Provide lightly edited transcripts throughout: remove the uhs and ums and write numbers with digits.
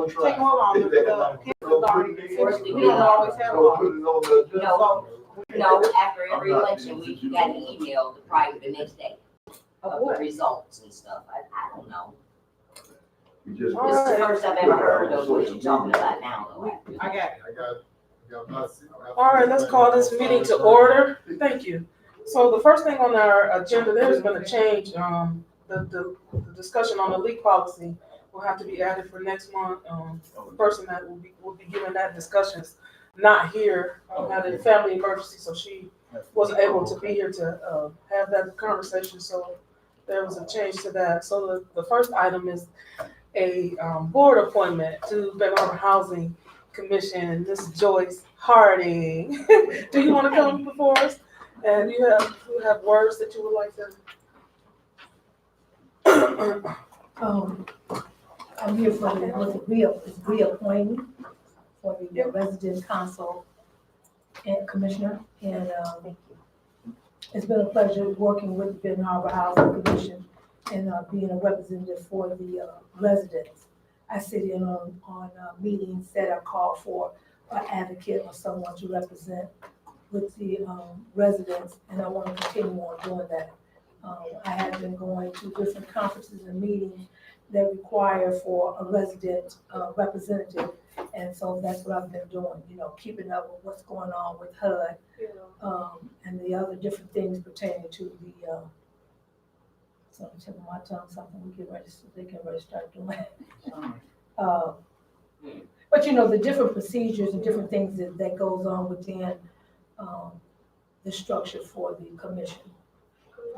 take more longer. The kindergarten, we don't always have long. No, after every election, we got an email the next day of the results and stuff. I don't know. This is the first I've ever heard of what you're talking about now, though. I got it. All right, let's call this meeting to order. Thank you. So the first thing on our agenda, there's been a change. The discussion on the leak policy will have to be added for next month. The person that will be giving that discussion is not here, had a family emergency, so she wasn't able to be here to have that conversation. So there was a change to that. So the first item is a board appointment to Benton Harbor Housing Commission, Miss Joyce Harding. Do you want to come before us? And you have words that you would like to? I'm here for the reappointing for the resident council and commissioner. And it's been a pleasure working with the Benton Harbor Housing Commission and being a representative for the residents. I sit in on meetings that are called for an advocate or someone to represent with the residents, and I want to continue on doing that. I have been going to different conferences and meetings that require for a resident representative, and so that's what I've been doing, keeping up with what's going on with HUD and the other different things pertaining to the so I'm telling my tongue something we get ready, so they can really start doing it. But the different procedures and different things that goes on within the structure for the commission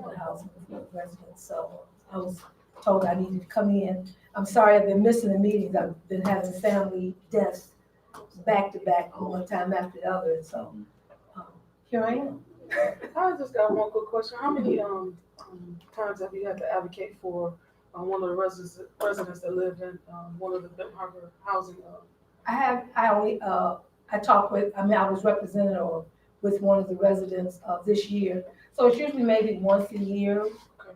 for the housing for the residents. So I was told I needed to come in. I'm sorry I've been missing the meetings. I've been having family deaths back to back, one time after the other. So here I am. I just got one quick question. How many times have you had to advocate for one of the residents that lived in one of the Benton Harbor housing? I was represented with one of the residents this year. So it's usually maybe once a year,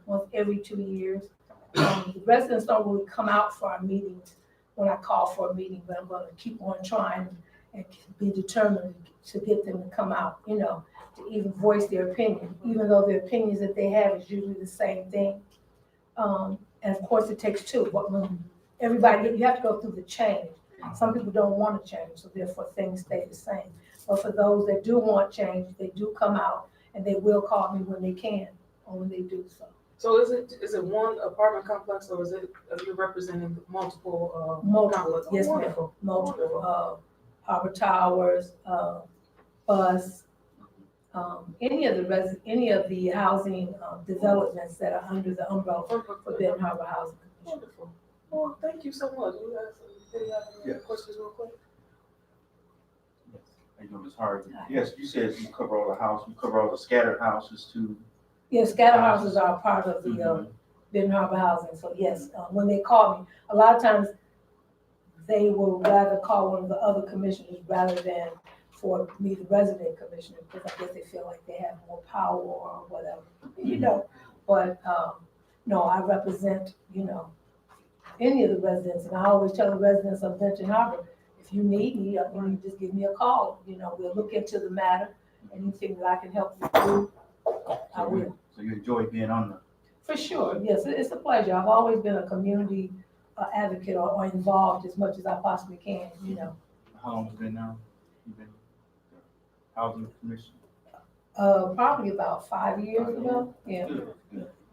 once every 2 years. The residents don't really come out for our meetings when I call for a meeting, but I'm going to keep on trying and be determined to get them to come out, to even voice their opinion, even though the opinions that they have is usually the same thing. And of course it takes two, but when everybody, you have to go through the change. Some people don't want to change, so therefore things stay the same. But for those that do want change, they do come out and they will call me when they can or when they do so. So is it one apartment complex or is it you're representing multiple? Multiple, yes ma'am, multiple, Harbor Towers, Bus, any of the housing developments that are under the umbrella for Benton Harbor Housing Commission. Wonderful. Well, thank you so much. You guys, any questions real quick? Yes. How you doing, Ms. Harding? Yes, you said you cover all the house, you cover all the scattered houses too. Yes, scatter houses are a part of the Benton Harbor Housing. So yes, when they call me, a lot of times they will rather call one of the other commissioners rather than for me, the resident commissioner, because I guess they feel like they have more power or whatever, But no, I represent, any of the residents, and I always tell the residents of Benton Harbor, if you need me, you just give me a call. We'll look into the matter. Anything that I can help you do, I will. So you enjoy being on the? For sure, yes, it's a pleasure. I've always been a community advocate or involved as much as I possibly can, How long has it been now? You've been housing commission? Probably about 5 years ago. Yeah.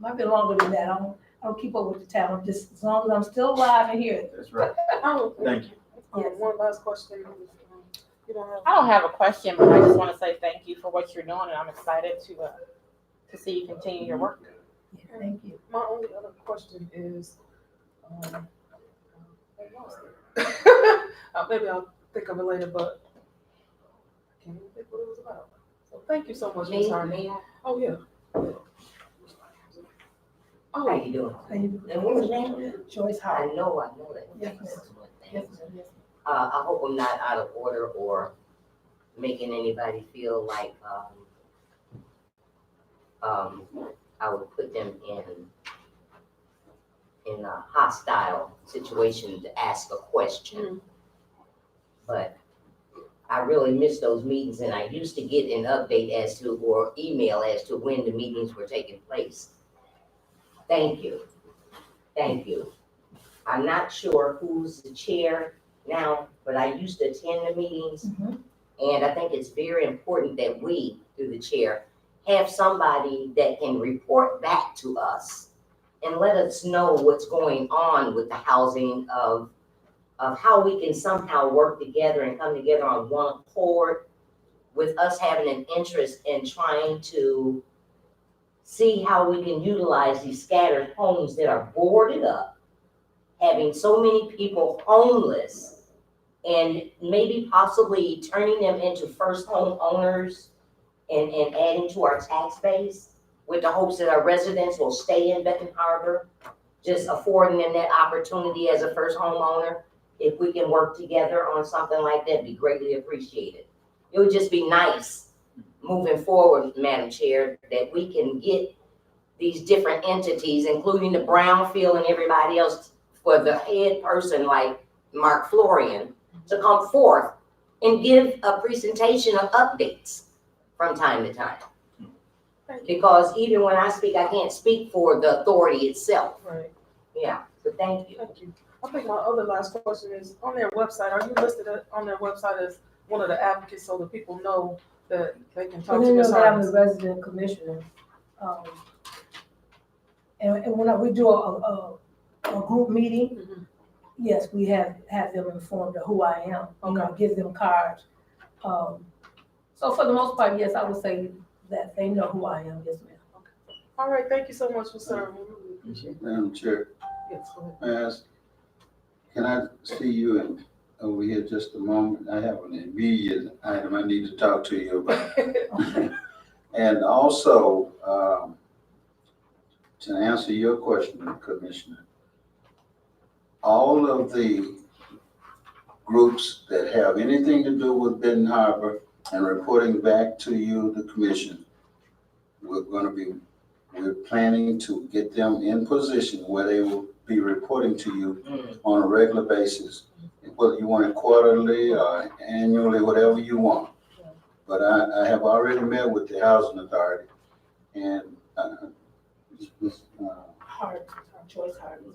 Might be longer than that. I don't keep up with the town. Just as long as I'm still alive and here. That's right. Thank you. Yes. One last question. I don't have a question, but I just want to say thank you for what you're doing, and I'm excited to see you continue your work. Yeah, thank you. My only other question is, maybe I'll think of it later, but I can't even think what it was about. So thank you so much, Ms. Harding. Oh, yeah. How you doing? And what was your name? Joyce I Howard. know that. Yes, ma'am. Yes. I hope I'm not out of order or making anybody feel like I would put them in a hostile situation to ask a question. But I really miss those meetings, and I used to get an update as to, or email as to when the meetings were taking place. Thank you. Thank you. I'm not sure who's the chair now, but I used to attend the meetings. And I think it's very important that we, through the chair, have somebody that can report back to us and let us know what's going on with the housing of how we can somehow work together and come together on one accord, with us having an interest in trying to see how we can utilize these scattered homes that are boarded up, having so many people homeless, and maybe possibly turning them into first home owners and adding to our tax base with the hopes that our residents will stay in Benton Harbor, just affording them that opportunity as a first homeowner. If we can work together on something like that, be greatly appreciated. It would just be nice moving forward, Madam Chair, that we can get these different entities, including the Brownfield and everybody else, for the head person like Mark Florian to come forth and give a presentation of updates from time to time. Because even when I speak, I can't speak for the authority itself. Right. Yeah, so thank you. Thank you. I think my other last question is, on their website, are you listed on their website as one of the advocates so that people know that they can talk And to then Ms. know that I'm Harms? the resident commissioner. And when we do a group meeting, Mhm. yes, we have them informed of who I am, give them cards. So for the most part, yes, I would say that they know who I am, yes, ma'am. All right, thank you so much for serving. We really appreciate it. Madam Chair, Yes, go ahead. may I ask, can I see you over here just a moment? I have an immediate item I need to talk to you about. And also, to answer your question, Commissioner, all of the groups that have anything to do with Benton Harbor and reporting back to you, the commission, we're planning to get them in position where they will be reporting to you on a regular basis. Whether you want it quarterly or annually, whatever you want. But I have already met with the housing authority and,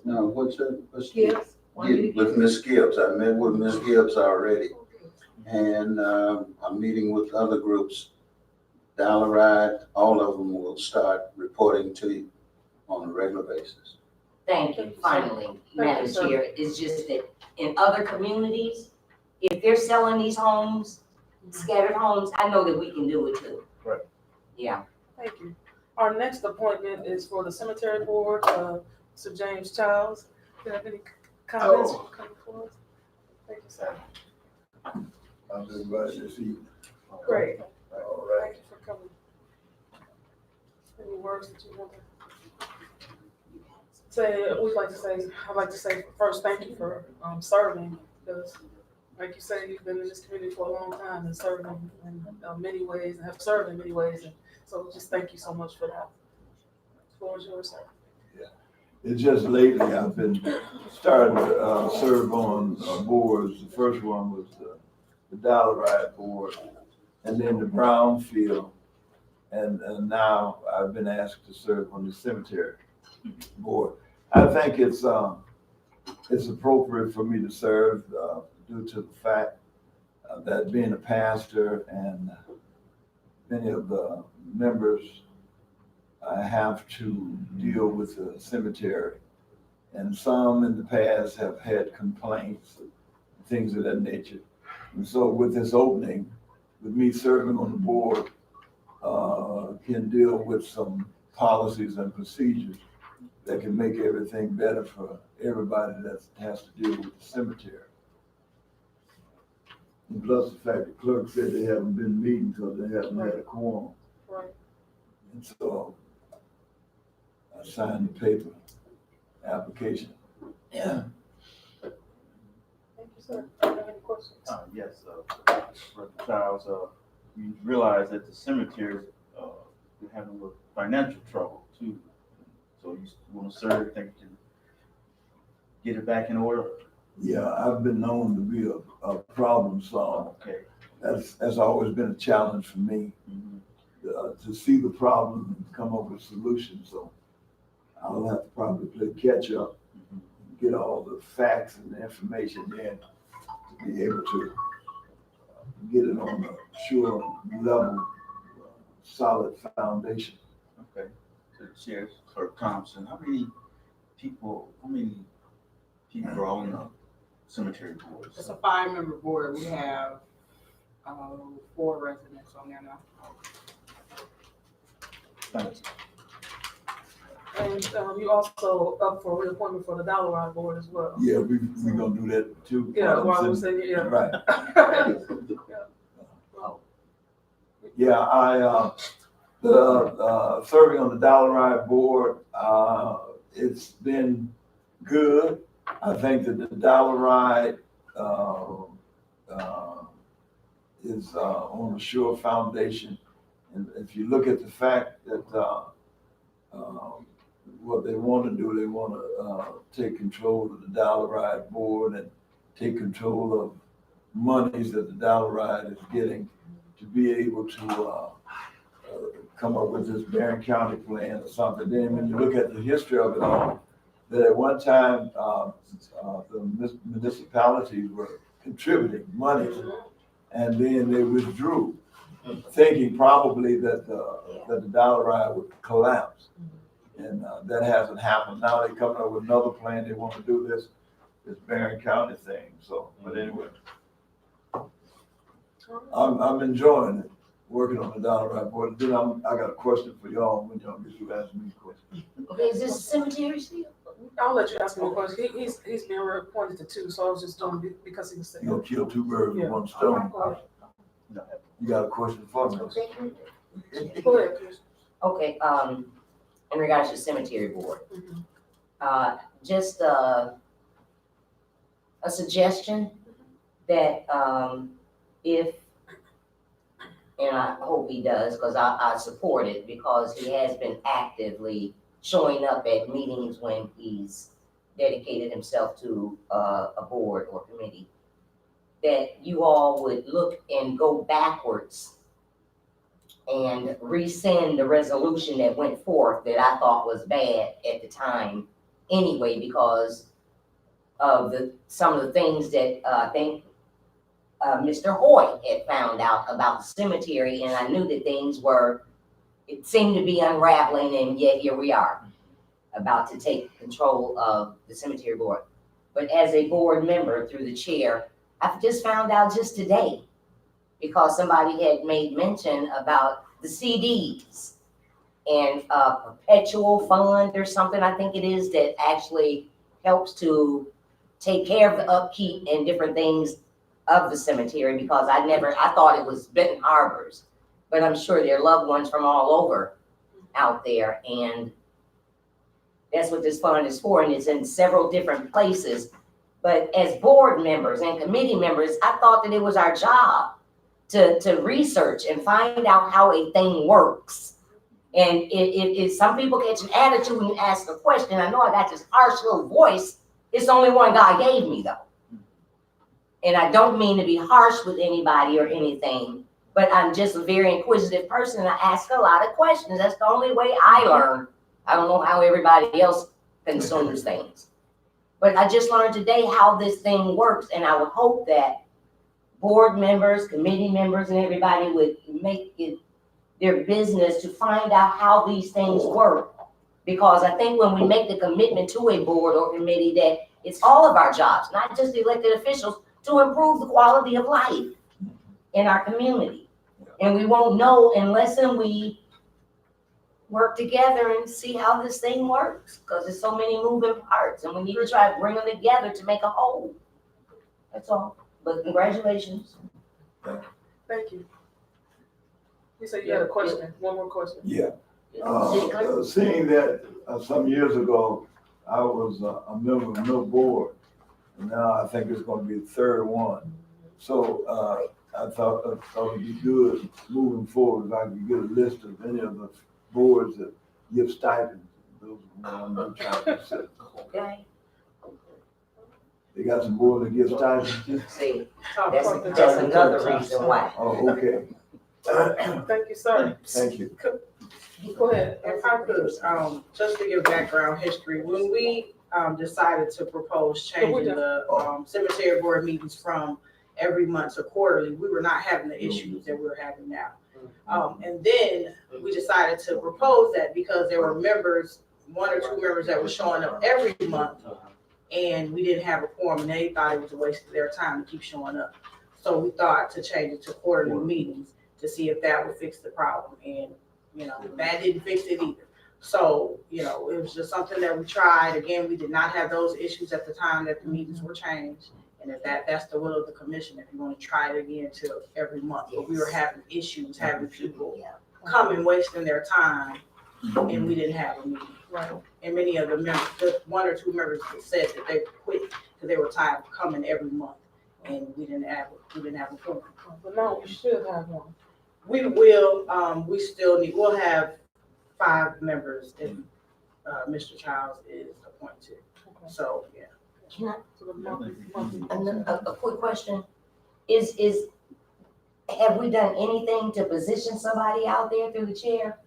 no, what's Gibbs? with Ms. Gibbs. I met with Ms. Gibbs already. And, I'm meeting with other groups. Dollaride, all of them will start reporting to you on a regular basis. Thank you, finally, Madam sir. Chair. It's just that in other communities, if they're selling these homes, scattered homes, I know that we can do it too. Right. Yeah. Thank you. Our next appointment is for the cemetery board, Sir James Childs. Do you have any comments coming for us? Thank you, sir. How's everybody this evening? Great. All right. Thank you for coming. Any words that you want to say? I'd like to say first, thank you for serving, because like you say, you've been in this community for a long time and serving in many ways and have served in many ways. And so just thank you so much for that. The floor is yours, sir. It's just lately I've been starting to serve on boards. The first one was the Dollaride board, and then the Brownfield, and now I've been asked to serve on the cemetery board. I think it's appropriate for me to serve due to the fact that being a pastor and many of the members have to deal with the cemetery, and some in the past have had complaints, things of that nature. And so with this opening, with me serving on the board, can deal with some policies and procedures that can make everything better for everybody that has to deal with the cemetery. And plus the fact the clerk said they haven't been meeting because they haven't had a quorum. Right. And so I signed the paper application. Yeah. Thank you, sir. Do you have any questions? Yes, Reverend Childs, you realize that the cemeteries, they're having a little financial trouble too. So you want to serve, think you can get it back in order? Yeah, I've been known to be a problem solver. Okay. That's always been a challenge for me, to see the problem and come up with solutions. So I'll have to probably play catch up, get all the facts and the information in to be able to get it on a sure level, solid foundation. Okay. So Chair Clerk Thompson, how many people are on the cemetery boards? It's a 5-member board. We have 4 residents on there now. Thanks. And you also up for reappointment for the Dollar Ride Board as well. Yeah, we gonna do that too. Yeah, well, I was saying, yeah. Right. Yeah. Yeah, serving on the Dollar Ride Board, it's been good. I think that the Dollar Ride, is, on a sure foundation. And if you look at the fact that, what they want to do, they want to take control of the Dollar Ride Board and take control of monies that the Dollar Ride is getting to be able to come up with this Barron County plan or something. Then when you look at the history of it all, that at one time the municipalities were contributing money and then they withdrew, thinking probably that the Dollar Ride would collapse. And that hasn't happened. Now they're coming up with another plan. They want to do this Barron County thing. So, but anyway, I'm enjoying it, working on the Dollar Ride Board. Then I got a question for y'all when y'all get to ask me a question. Okay, is this cemetery still? I'll let you ask him a question. He's been reappointed to 2, so I was just doing it because he was saying. You gonna kill 2 birds with Yeah. 1 stone. Go ahead. You got a question for me? Go ahead, Chris. Okay, in regards to cemetery board, Mhm. just a suggestion that if, and I hope he does, because I support it, because he has been actively showing up at meetings when he's dedicated himself to a board or committee, that you all would look and go backwards and rescind the resolution that went forth that I thought was bad at the time anyway, because of some of the things that I think Mr. Hoyt had found out about the cemetery, and I knew that things it seemed to be unraveling, and yet here we are, about to take control of the cemetery board. But as a board member through the chair, I've just found out just today, because somebody had made mention about the CDs and a perpetual fund or something, I think it is, that actually helps to take care of the upkeep and different things of the cemetery, because I thought it was Benton Harbor's, but I'm sure there are loved ones from all over out there, and that's what this fund is for, and it's in several different places. But as board members and committee members, I thought that it was our job to research and find out how a thing works. And if some people get an attitude when you ask a question, I know I got this harsh little voice, it's the only one God gave me though. And I don't mean to be harsh with anybody or anything, but I'm just a very inquisitive person and I ask a lot of questions. That's the only way I learn. I don't know how everybody else consumes things. But I just learned today how this thing works, and I would hope that board members, committee members, and everybody would make it their business to find out how these things work. Because I think when we make the commitment to a board or committee that it's all of our jobs, not just the elected officials, to improve the quality of life in our community. And we won't know unless we work together and see how this thing works, because there's so many moving parts and we need to try to bring them together to make a whole. That's all. But congratulations. Thank you. You said you had a question, one more question. Yeah. City clerk? Seeing that some years ago, I was a member of no board, and now I think it's gonna be the 3rd one. So I thought it'd be good moving forward if I could get a list of any of the boards that give stipends. Those are the ones I'm trying to set. Okay. They got some board that gives titles too? See, Talk that's something. another reason why. Oh, okay, Thank you, sir. thank you. Go ahead. If I could, just to give background history, when we, decided to propose changing the, cemetery board meetings from every month to quarterly, we were not having the issues that we're having now. And then we decided to propose that because there were members, 1 or 2 members that were showing up every month, and we didn't have a quorum, and they thought it was a waste of their time to keep showing up. So we thought to change it to quarterly meetings to see if that would fix the problem, and, you know, that didn't fix it either. So, you know, it was just something that we tried. Again, we did not have those issues at the time that the meetings were changed. And if that's the will of the commission, if you want to try it again to every month, but we were having issues, having people come and wasting their time, and we didn't have a meeting. Right. And many of the members, just 1 or 2 members said that they quit because they were tired of coming every month, and we didn't have a quorum. But no, we should have one. We will, we'll have 5 members if, Mr. Childs is appointed. Okay. So, yeah. Can I, So the monthly. a quick question, have we done anything to position somebody out there through the chair?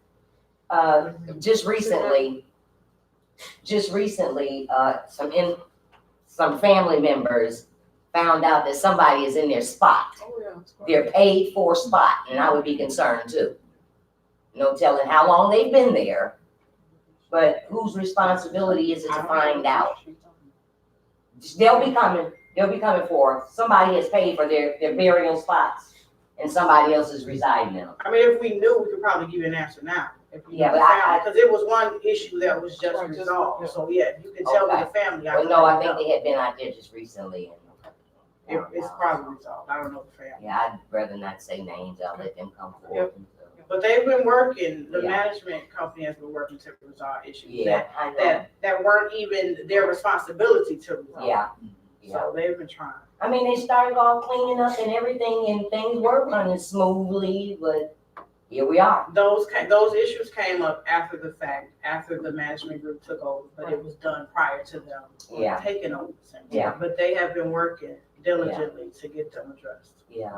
Just recently, some family members found out that somebody is in their spot, Oh, yeah. it's fine. their paid for spot, and I would be concerned too. No telling how long they've been there, but whose responsibility is it to find out? They'll be coming forth. Somebody has paid for their burial spots, and somebody else is residing in them. I mean, if we knew, we could probably give you an answer now. Yeah, but because it was one issue that was just Right, just- resolved. yeah. So, yeah, you can tell me the family. Well, no, I think they had been out there just recently, and It's probably resolved. I don't know the family. yeah, I'd rather not say names. I'll let them come forward. But they've been working, the Yeah. management company has been working to resolve issues Yeah, that, I know. that weren't even their responsibility to resolve. Yeah. So they've been trying. I mean, they started all cleaning up and everything, and things were running smoothly, but here we are. Those issues came up after the fact, after the management group took over, but it was done prior to them Yeah. taking over. Yeah. But they have been working diligently to get them addressed, Yeah.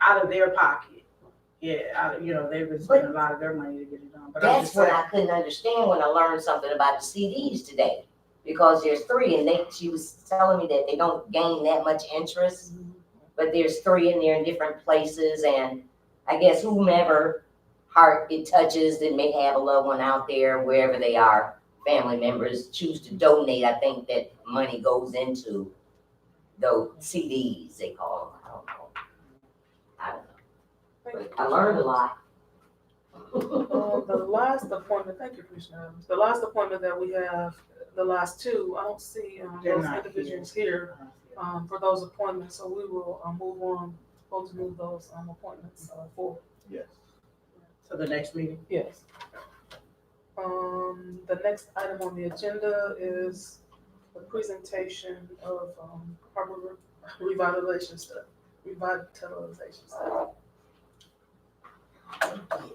out of their pocket. Yeah, they've been spending a lot of their money to get it done, but I'm That's just what saying. I couldn't understand when I learned something about the CDs today. Because there's 3, and she was telling me that they don't gain that much interest, but there's 3 in there in different places, and I guess whomever heart it touches that may have a loved one out there, wherever they are, family members choose to donate, I think that money goes into those CDs, they call them. I don't know. But I learned a lot. The last appointment, thank you, Commissioner Adams. The last appointment that we have, the last 2, I don't see They're those not individuals here for those appointments, so we will move on, supposed to move those appointments forward. Yes. To the next meeting. Yes. The next item on the agenda is the presentation of harbor revitalization study.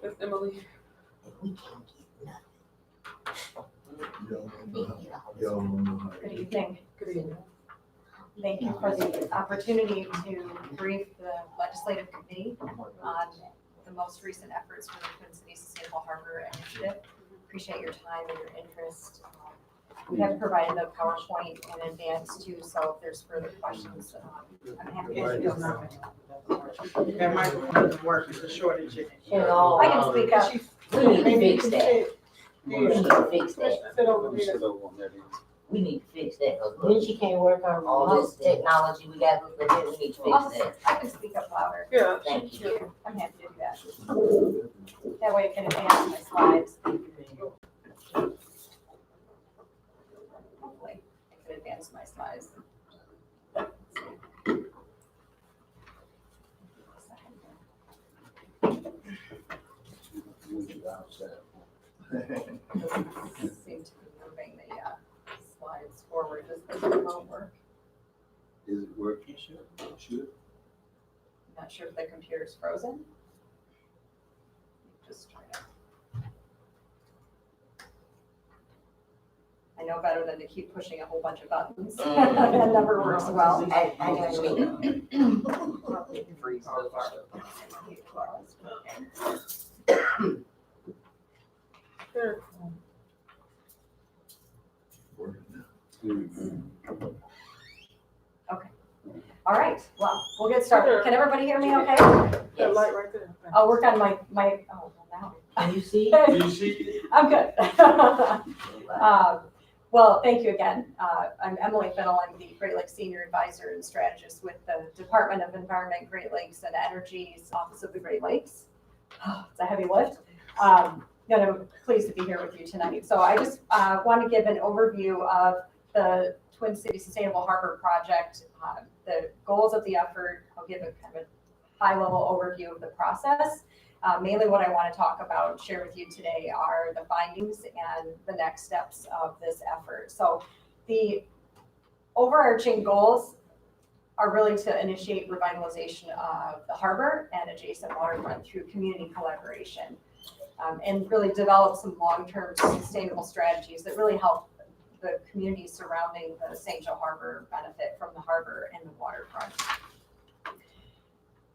Ms. Emily. Good evening. Good evening. Thank you for the opportunity to brief the legislative committee on the most recent efforts for the Twin Cities Sustainable Harbor Initiative. Appreciate your time and your interest. We have provided the PowerPoint in advance too, so if there's further questions, I'm happy to It's answer. not. That microphone doesn't work, it's a shortage in it. You know, I can speak up. we need to fix that. We need to fix that. Sit over We here. sit over on that end. We need to fix that, because when she can't work on all this technology we got, we need to I'll- fix that. I can speak up louder. Yeah. Thank you. I'm happy to do that. That way I can advance my slides. Hopefully, I can advance my slides. Doesn't seem to be moving the slides forward. Does the remote work? Is it working? Should. I'm not sure if the computer's frozen. Just try to. I know better than to keep pushing a whole bunch of buttons. That never works well. I know what you mean. Freeze those. There. All right, well, we'll get started. Can everybody hear me okay? That light right there. I'll work on my, oh, well, now. Can you see? I'm good. Well, thank you again. I'm Emily Fennell. I'm the Great Lakes Senior Advisor and Strategist with the Department of Environment, Great Lakes, and Energy's Office of the Great Lakes. It's a heavy lift. I'm pleased to be here with you tonight. So I just want to give an overview of the Twin Cities Sustainable Harbor Project, the goals of the effort. I'll give a kind of a high-level overview of the process. Mainly what I want to talk about and share with you today are the findings and the next steps of this effort. So the overarching goals are really to initiate revitalization of the harbor and adjacent waterfront through community collaboration, and really develop some long-term sustainable strategies that really help the communities surrounding the St. Joe Harbor benefit from the harbor and the waterfront.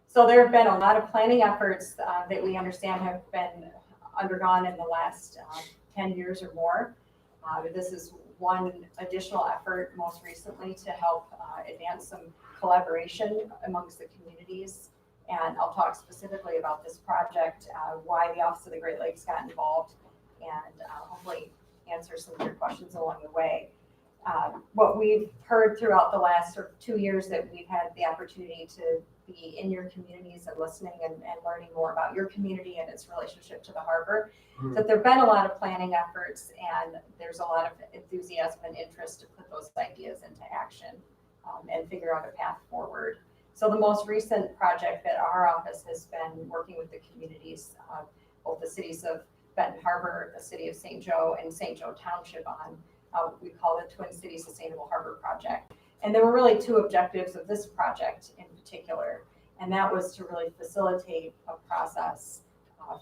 So there have been a lot of planning efforts that we understand have been undergone in the last 10 years or more. This is one additional effort most recently to help advance some collaboration amongst the communities. And I'll talk specifically about this project, why the Office of the Great Lakes got involved, and hopefully answer some of your questions along the way. What we've heard throughout the last 2 years that we've had the opportunity to be in your communities and listening and learning more about your community and its relationship to the harbor, that there have been a lot of planning efforts, and there's a lot of enthusiasm and interest to put those ideas into action and figure out a path forward. So the most recent project that our office has been working with the communities, both the cities of Benton Harbor, the city of St. Joe, and St. Joe Township on, we call it Twin Cities Sustainable Harbor Project. And there were really two objectives of this project in particular, and that was to really facilitate a process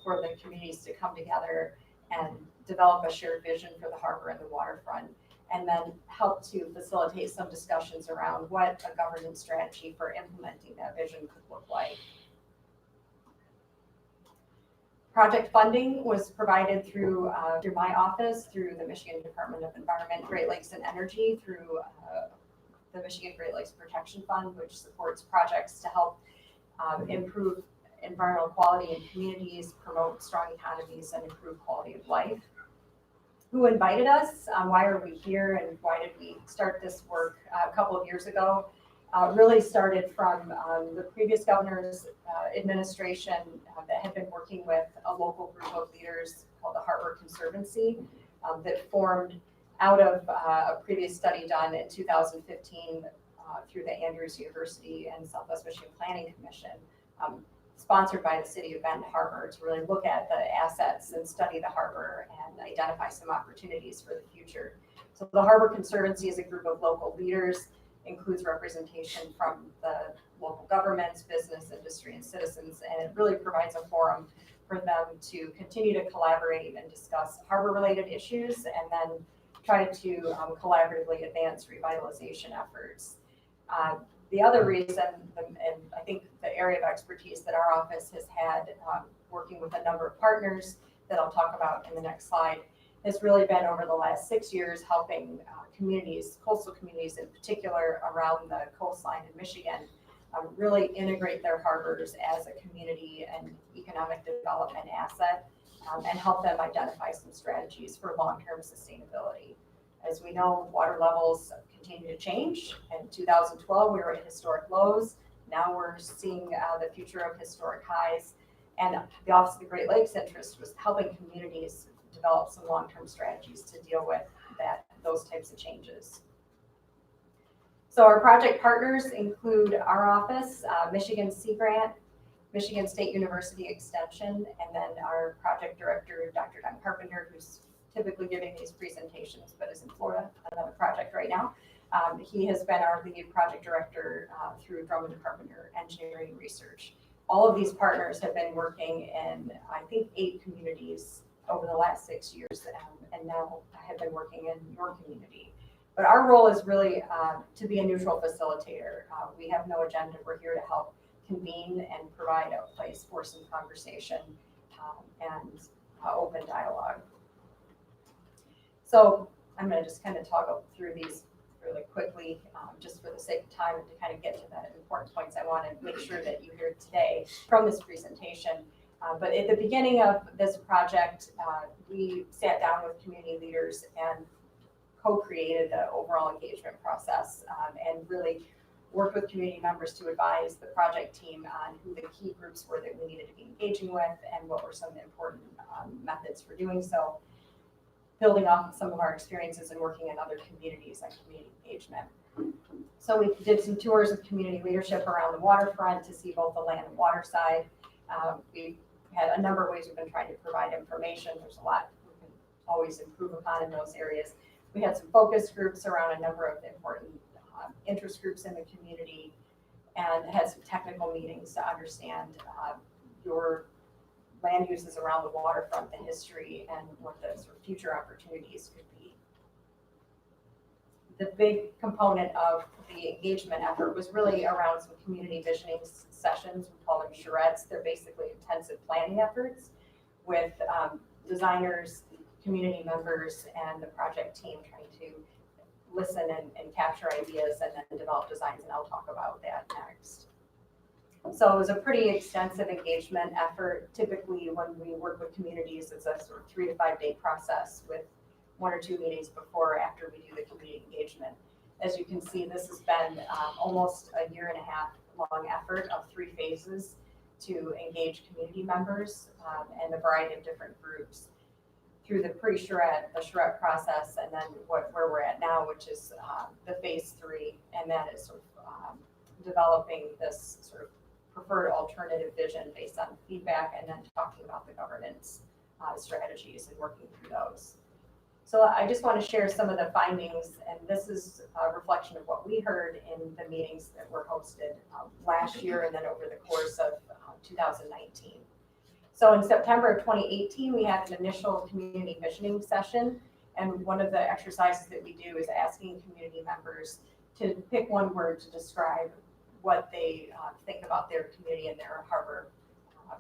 for the communities to come together and develop a shared vision for the harbor and the waterfront, and then help to facilitate some discussions around what a governance strategy for implementing that vision could look like. Project funding was provided through my office, through the Michigan Department of Environment, Great Lakes, and Energy, through the Michigan Great Lakes Protection Fund, which supports projects to help improve environmental quality in communities, promote strong economies, and improve quality of life. Who invited us? Why are we here, and why did we start this work a couple of years ago? Really started from the previous governor's administration that had been working with a local group of leaders called the Harbor Conservancy that formed out of a previous study done in 2015 through the Andrews University and Southwest Michigan Planning Commission, sponsored by the city of Benton Harbor, to really look at the assets and study the harbor and identify some opportunities for the future. So the Harbor Conservancy is a group of local leaders, includes representation from the local governments, business, industry, and citizens, and it really provides a forum for them to continue to collaborate and discuss harbor-related issues, and then try to collaboratively advance revitalization efforts. The other reason, and I think the area of expertise that our office has had working with a number of partners that I'll talk about in the next slide, has really been over the last 6 years helping communities, coastal communities in particular around the coastline in Michigan, really integrate their harbors as a community and economic development asset, and help them identify some strategies for long-term sustainability. As we know, water levels continue to change. In 2012, we were at historic lows. Now we're seeing the future of historic highs. And the Office of the Great Lakes interest was helping communities develop some long-term strategies to deal with those types of changes. So our project partners include our office, Michigan Sea Grant, Michigan State University Extension, and then our project director, Dr. Don Carpenter, who's typically giving these presentations, but is in Florida, another project right now. He has been our lead project director through Drummond Carpenter Engineering Research. All of these partners have been working in, I think, 8 communities over the last 6 years, and now I have been working in your community. But our role is really to be a neutral facilitator. We have no agenda. We're here to help convene and provide a place for some conversation and open dialogue. So I'm going to just kind of toggle through these really quickly, just for the sake of time, to kind of get to the important points I want to make sure that you hear today from this presentation. But at the beginning of this project, we sat down with community leaders and co-created the overall engagement process, and really worked with community members to advise the project team on who the key groups were that we needed to be engaging with and what were some important methods for doing so, building off of some of our experiences and working in other communities on community engagement. So we did some tours of community leadership around the waterfront to see both the land and water side. We had a number of ways we've been trying to provide information. There's a lot we can always improve upon in those areas. We had some focus groups around a number of important interest groups in the community, and had some technical meetings to understand your land uses around the waterfront, the history, and what the sort of future opportunities could be. The big component of the engagement effort was really around some community visioning sessions. We call them charrettes. They're basically intensive planning efforts with designers, community members, and the project team trying to listen and capture ideas and then develop designs, and I'll talk about that next. So it was a pretty extensive engagement effort. Typically, when we work with communities, it's a sort of 3 to 5 day process with 1 or 2 meetings before or after we do the community engagement. As you can see, this has been almost a 1.5 year long effort of 3 phases to engage community members and a variety of different groups through the pre-charrette, the charrette process, and then where we're at now, which is the phase 3, and that is sort of developing this sort of preferred alternative vision based on feedback, and then talking about the governance strategies and working through those. So I just want to share some of the findings, and this is a reflection of what we heard in the meetings that were hosted last year and then over the course of 2019. So in September of 2018, we had an initial community visioning session, and one of the exercises that we do is asking community members to pick one word to describe what they think about their community and their harbor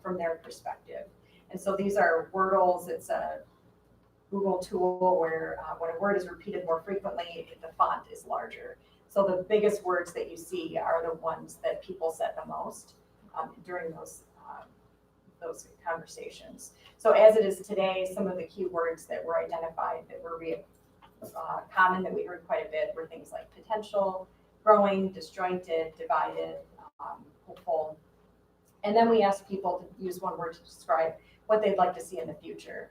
from their perspective. And so these are Wordles. It's a Google tool where when a word is repeated more frequently, the font is larger. So the biggest words that you see are the ones that people said the most during those conversations. So as it is today, some of the key words that were identified that were common that we heard quite a bit were things like potential, growing, disjointed, divided, hopeful. And then we asked people to use one word to describe what they'd like to see in the future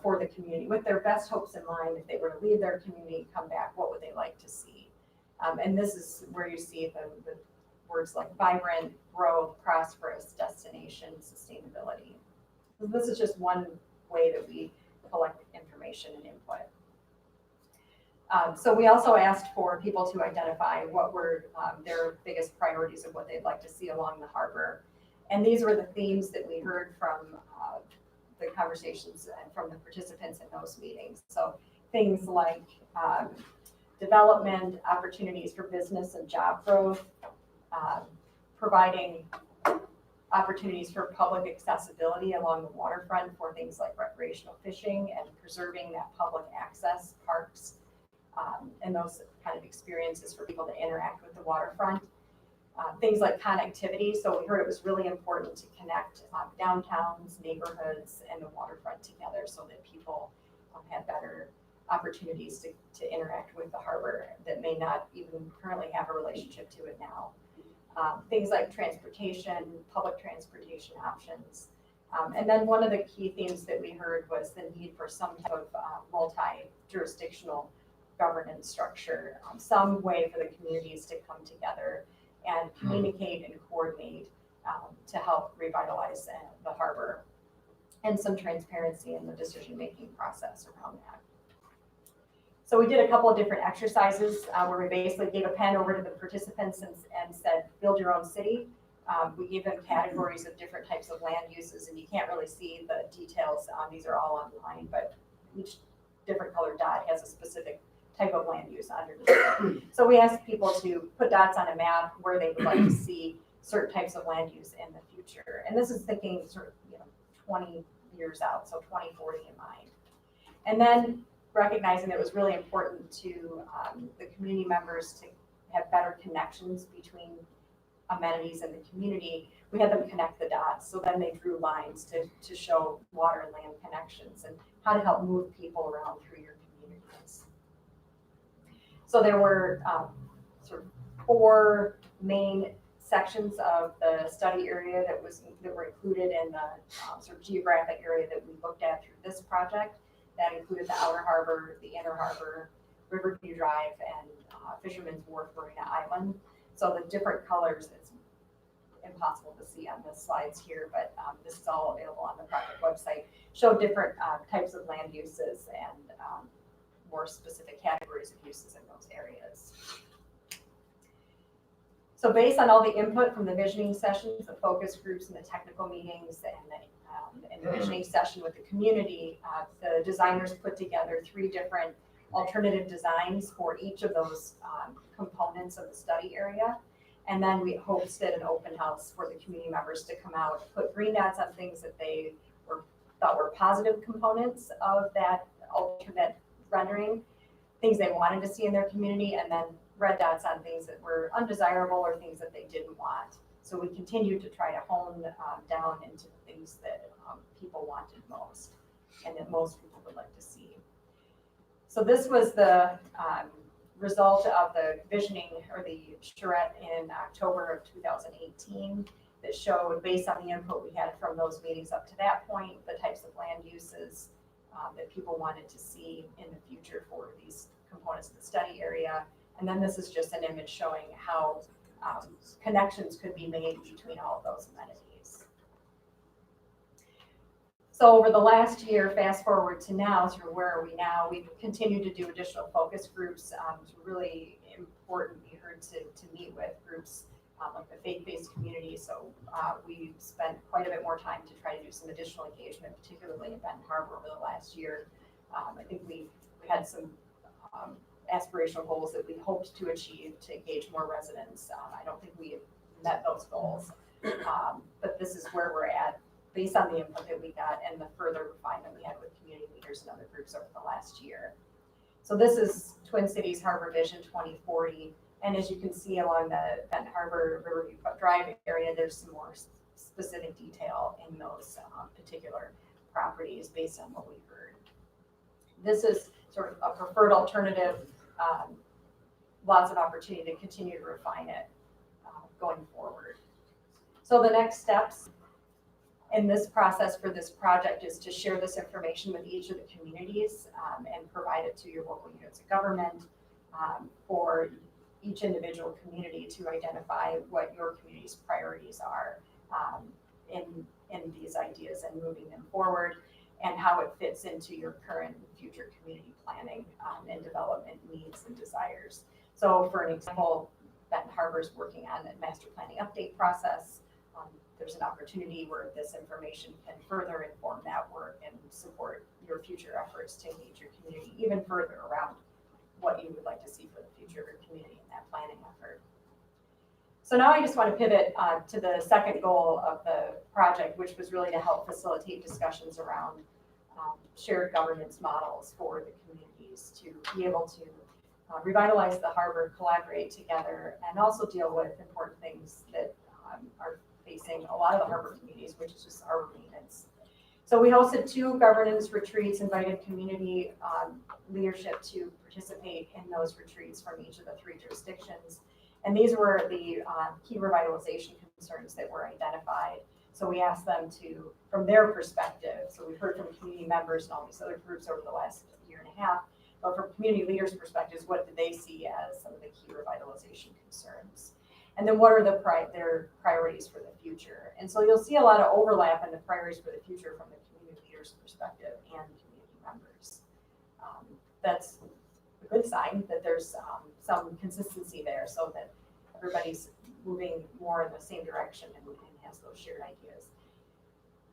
for the community, with their best hopes in mind. If they were to leave their community, come back, what would they like to see? And this is where you see the words like vibrant, growth, prosperous, destination, sustainability. So this is just one way that we collect information and input. So we also asked for people to identify what were their biggest priorities of what they'd like to see along the harbor. And these were the themes that we heard from the conversations and from the participants in those meetings. So things like development, opportunities for business and job growth, providing opportunities for public accessibility along the waterfront for things like recreational fishing and preserving that public access, parks, and those kind of experiences for people to interact with the waterfront. Things like connectivity. So we heard it was really important to connect downtowns, neighborhoods, and the waterfront together so that people have better opportunities to interact with the harbor that may not even currently have a relationship to it now. Things like transportation, public transportation options. And then one of the key themes that we heard was the need for some type of multi-jurisdictional governance structure, some way for the communities to come together and communicate and coordinate to help revitalize the harbor, and some transparency in the decision-making process around that. So we did a couple of different exercises where we basically gave a pen over to the participants and said, build your own city. We gave them categories of different types of land uses, and you can't really see the details. These are all online, but each different colored dot has a specific type of land use underneath. So we asked people to put dots on a map where they would like to see certain types of land use in the future. And this is thinking sort of, 20 years out, so 2040 in mind. And then recognizing that it was really important to the community members to have better connections between amenities in the community, we had them connect the dots. So then they drew lines to show water and land connections and how to help move people around through your communities. So there were sort of 4 main sections of the study area that were included in the sort of geographic area that we looked at through this project. That included the outer harbor, the inner harbor, Riverview Drive, and Fisherman's Wharf Marina Island. So the different colors, it's impossible to see on the slides here, but this is all available on the project website, show different types of land uses and more specific categories of uses in those areas. So based on all the input from the visioning sessions, the focus groups and the technical meetings and the visioning session with the community, the designers put together 3 different alternative designs for each of those components of the study area. And then we hosted an open house for the community members to come out, put green dots on things that they thought were positive components of that alternate rendering, things they wanted to see in their community, and then red dots on things that were undesirable or things that they didn't want. So we continued to try to hone down into the things that people wanted most and that most people would like to see. So this was the result of the visioning or the charrette in October of 2018 that showed, based on the input we had from those meetings up to that point, the types of land uses that people wanted to see in the future for these components of the study area. And then this is just an image showing how connections could be made between all of those amenities. So over the last year, fast forward to now, sort of where are we now? We've continued to do additional focus groups. It's really important, we heard, to meet with groups like the faith-based community. So we spent quite a bit more time to try to do some additional engagement, particularly in Benton Harbor over the last year. I think we had some aspirational goals that we hoped to achieve to engage more residents. I don't think we have met those goals, but this is where we're at based on the input that we got and the further refinement we had with community leaders and other groups over the last year. So this is Twin Cities Harbor Vision 2040. And as you can see along the Benton Harbor Riverview Drive area, there's some more specific detail in those particular properties based on what we heard. This is sort of a preferred alternative. Lots of opportunity to continue to refine it going forward. So the next steps in this process for this project is to share this information with each of the communities and provide it to your local units of government for each individual community to identify what your community's priorities are in these ideas and moving them forward, and how it fits into your current and future community planning and development needs and desires. So for an example, Benton Harbor is working on a master planning update process. There's an opportunity where this information can further inform that work and support your future efforts to engage your community even further around what you would like to see for the future of your community in that planning effort. So now I just want to pivot to the second goal of the project, which was really to help facilitate discussions around shared governance models for the communities to be able to revitalize the harbor, collaborate together, and also deal with important things that are facing a lot of the harbor communities, which is just harbor maintenance. So we hosted 2 governance retreats, invited community leadership to participate in those retreats from each of the 3 jurisdictions. And these were the key revitalization concerns that were identified. So we asked them to, from their perspective, so we've heard from community members and all these other groups over the last year and a half, but from community leaders' perspectives, what did they see as some of the key revitalization concerns? And then what are their priorities for the future? And so you'll see a lot of overlap in the priorities for the future from the community leaders' perspective and community members. That's a good sign that there's some consistency there, so that everybody's moving more in the same direction and has those shared ideas.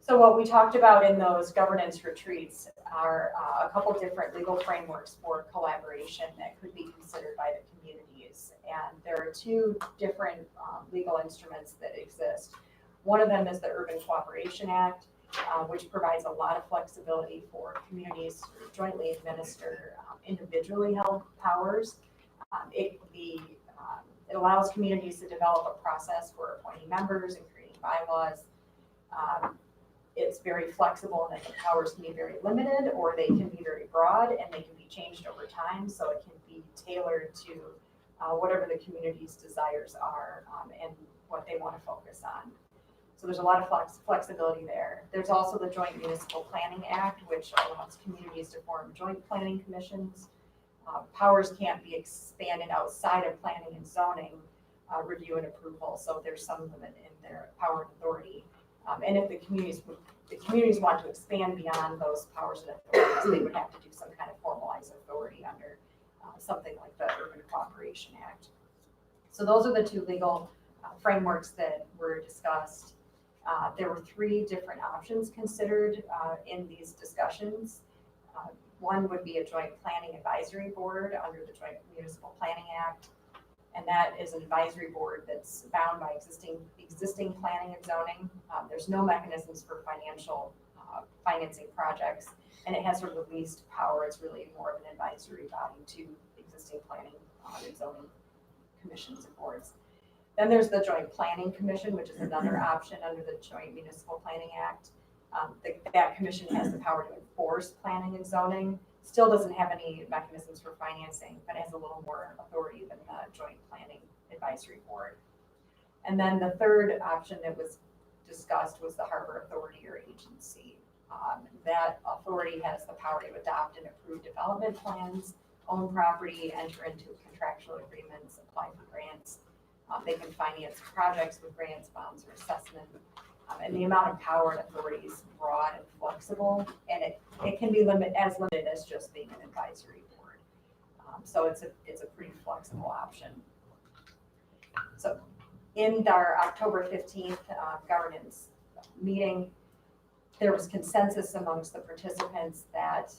So what we talked about in those governance retreats are a couple different legal frameworks for collaboration that could be considered by the communities. And there are two different legal instruments that exist. One of them is the Urban Cooperation Act, which provides a lot of flexibility for communities to jointly administer individually held powers. It allows communities to develop a process for appointing members and creating bylaws. It's very flexible in that the powers can be very limited or they can be very broad and they can be changed over time. So it can be tailored to whatever the community's desires are and what they want to focus on. So there's a lot of flexibility there. There's also the Joint Municipal Planning Act, which allows communities to form joint planning commissions. Powers can't be expanded outside of planning and zoning review and approval. So there's some limit in their power and authority. And if the communities want to expand beyond those powers and authorities, they would have to do some kind of formalized authority under something like the Urban Cooperation Act. So those are the two legal frameworks that were discussed. There were three different options considered in these discussions. One would be a joint planning advisory board under the Joint Municipal Planning Act. And that is an advisory board that's bound by existing planning and zoning. There's no mechanisms for financing projects, and it has sort of the least power. It's really more of an advisory body to existing planning and zoning commissions and boards. Then there's the Joint Planning Commission, which is another option under the Joint Municipal Planning Act. That commission has the power to enforce planning and zoning. Still doesn't have any mechanisms for financing, but has a little more authority than the Joint Planning Advisory Board. And then the third option that was discussed was the Harbor Authority or agency. That authority has the power to adopt and approve development plans, own property, enter into contractual agreements, apply for grants. They can finance projects with grants, bonds, or assessment. And the amount of power and authority is broad and flexible, and it can be limited as just being an advisory board. So it's a pretty flexible option. So in our October 15th governance meeting, there was consensus amongst the participants that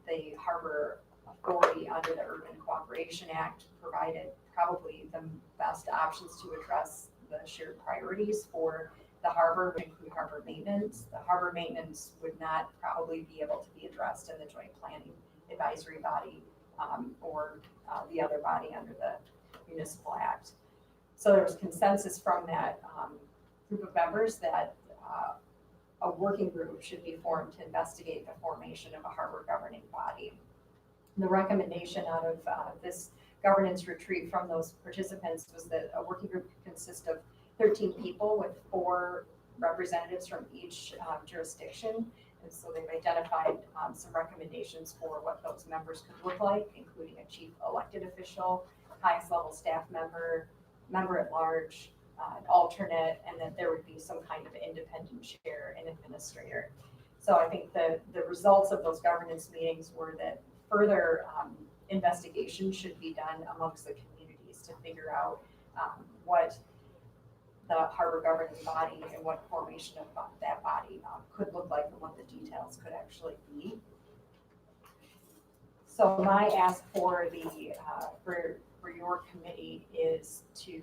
the Harbor Authority under the Urban Cooperation Act provided probably the best options to address the shared priorities for the harbor, would include harbor maintenance. The harbor maintenance would not probably be able to be addressed in the Joint Planning Advisory Body or the other body under the Municipal Act. So there was consensus from that group of members that a working group should be formed to investigate the formation of a harbor governing body. The recommendation out of this governance retreat from those participants was that a working group could consist of 13 people with 4 representatives from each jurisdiction. And so they've identified some recommendations for what those members could look like, including a chief elected official, highest level staff member, member at large, an alternate, and that there would be some kind of independent chair and administrator. So I think the results of those governance meetings were that further investigation should be done amongst the communities to figure out what the harbor governing body and what formation of that body could look like and what the details could actually be. So my ask for the for your committee is to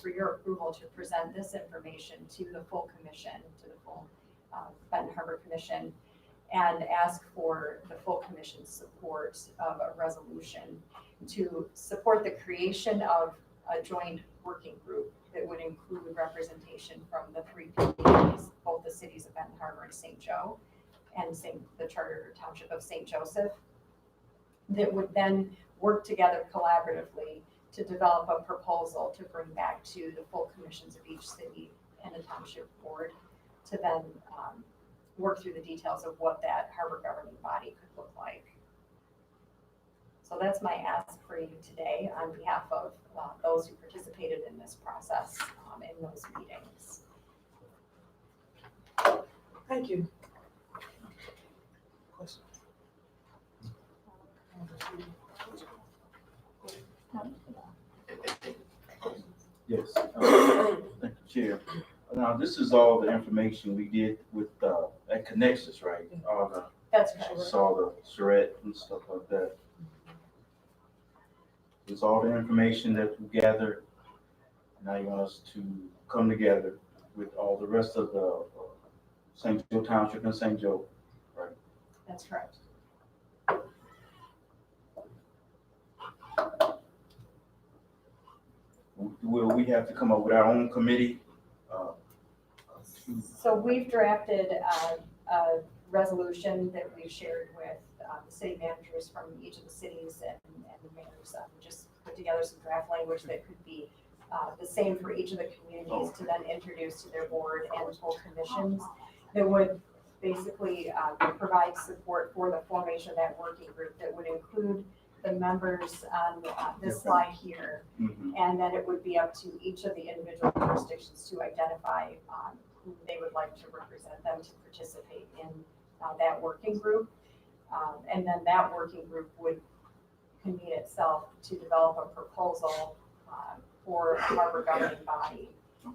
for your approval to present this information to the full commission, to the full Benton Harbor Commission, and ask for the full commission's support of a resolution to support the creation of a joint working group that would include representation from the 3 communities, both the cities of Benton Harbor and St. Joe, and the Charter Township of St. Joseph, that would then work together collaboratively to develop a proposal to bring back to the full commissions of each city and the township board to then work through the details of what that harbor governing body could look like. So that's my ask for you today on behalf of those who participated in this process in those meetings. Thank you. Yes. Thank you, Chair. Now, this is all the information we did with, at Connexus, right? All the, That's correct. saw the charrette and stuff like that. It's all the information that we gathered. Now you want us to come together with all the rest of the St. Joe Township and St. Joe, right? That's correct. Will we have to come up with our own committee? So we've drafted a resolution that we've shared with the city managers from each of the cities and the mayors. Just put together some draft language that could be the same for each of the communities to then introduce to their board and full commissions that would basically provide support for the formation of that working group that would include the members on this slide here. Mm-hmm. And then it would be up to each of the individual jurisdictions to identify who they would like to represent them to participate in that working group. And then that working group would convene itself to develop a proposal for a harbor governing body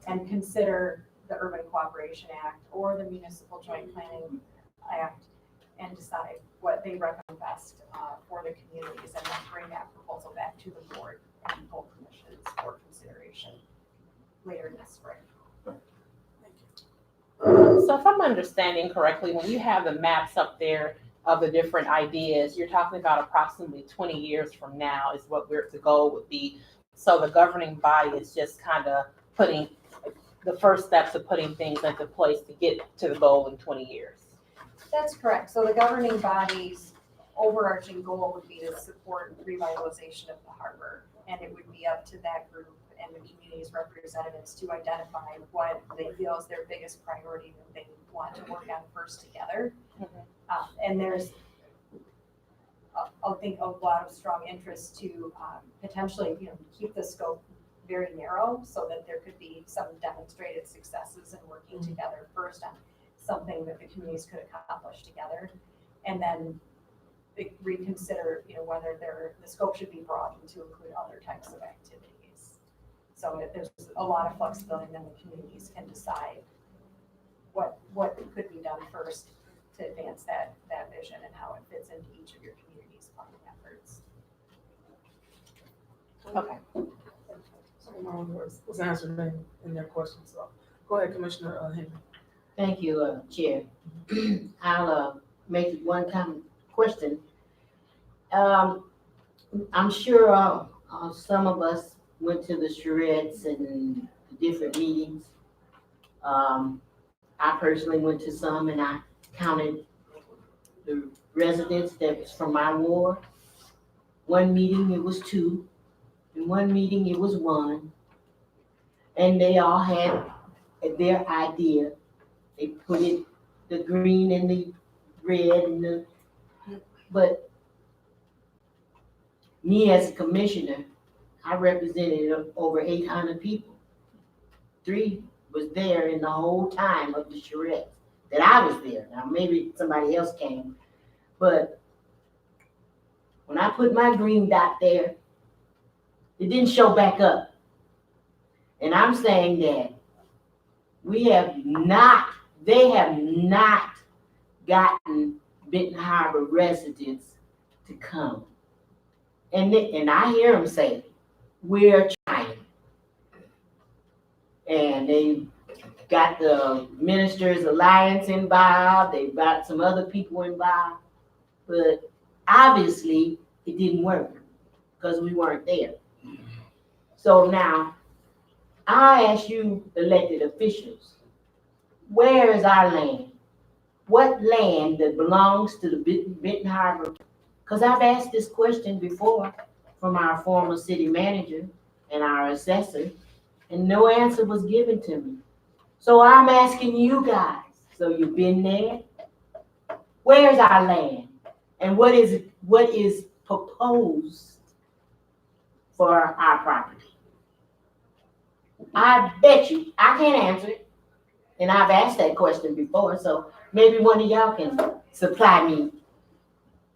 and consider the Urban Cooperation Act or the Municipal Joint Planning Act and decide what they recommend best for the communities and then bring that proposal back to the board and full commissions for consideration later this spring. So if I'm understanding correctly, when you have the maps up there of the different ideas, you're talking about approximately 20 years from now is what the goal would be. So the governing body is just kind of putting the first steps of putting things into place to get to the goal in 20 years. That's correct. So the governing body's overarching goal would be to support revitalization of the harbor. And it would be up to that group and the community's representatives to identify what they feel is their biggest priority that they want to work on first together. And there's, I think, a lot of strong interest to potentially, keep the scope very narrow so that there could be some demonstrated successes in working together first on something that the communities could accomplish together, and then reconsider, whether the scope should be broadened to include other types of activities. So there's a lot of flexibility, and then the communities can decide what could be done first to advance that vision and how it fits into each of your community's planning efforts. Okay. Was answered in their questions. So go ahead, Commissioner Henry. Thank you, Chair. I'll make it one comment question. I'm sure some of us went to the charrettes and different meetings. I personally went to some and I counted the residents that was from my ward. One meeting it was 2, in one meeting it was 1, and they all had their idea. They put it, the green and the red and but me as a commissioner, I represented over 800 people. 3 was there in the whole time of the charrette that I was there. Now maybe somebody else came, but when I put my green dot there, it didn't show back up. And I'm saying that they have not gotten Benton Harbor residents to come. And I hear them say, we're trying. And they got the Ministers Alliance involved, they've got some other people involved, but obviously it didn't work because we weren't there. So now, I ask you elected officials, where is our land? What land that belongs to the Benton Harbor? Because I've asked this question before from our former city manager and our assessor, and no answer was given to me. So I'm asking you guys, so you've been there, where's our land? And what is proposed for our property? I bet you, I can't answer it. And I've asked that question before, so maybe one of y'all can supply me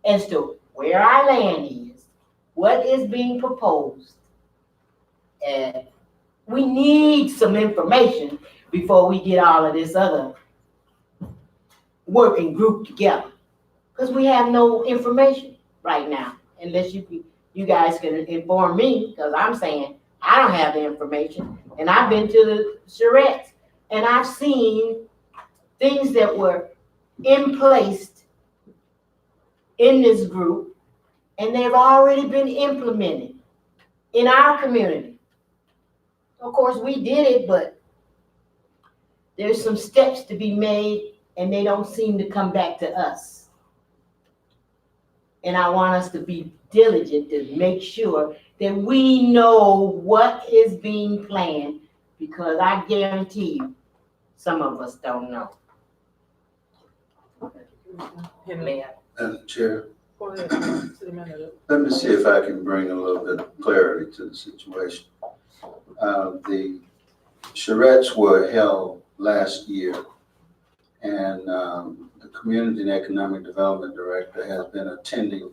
as to where our land is, what is being proposed, and We need some information before we get all of this other working group together. Because we have no information right now, unless you guys can inform me, because I'm saying I don't have the information. And I've been to the charrettes, and I've seen things that were in place in this group, and they've already been implemented in our community. Of course, we did it, but there's some steps to be made, and they don't seem to come back to us. And I want us to be diligent to make sure that we know what is being planned, because I guarantee you, some of us don't know. Henry, Madam Chair, go ahead, City Manager. let me see if I can bring a little bit of clarity to the situation. The charrettes were held last year, and the Community and Economic Development Director has been attending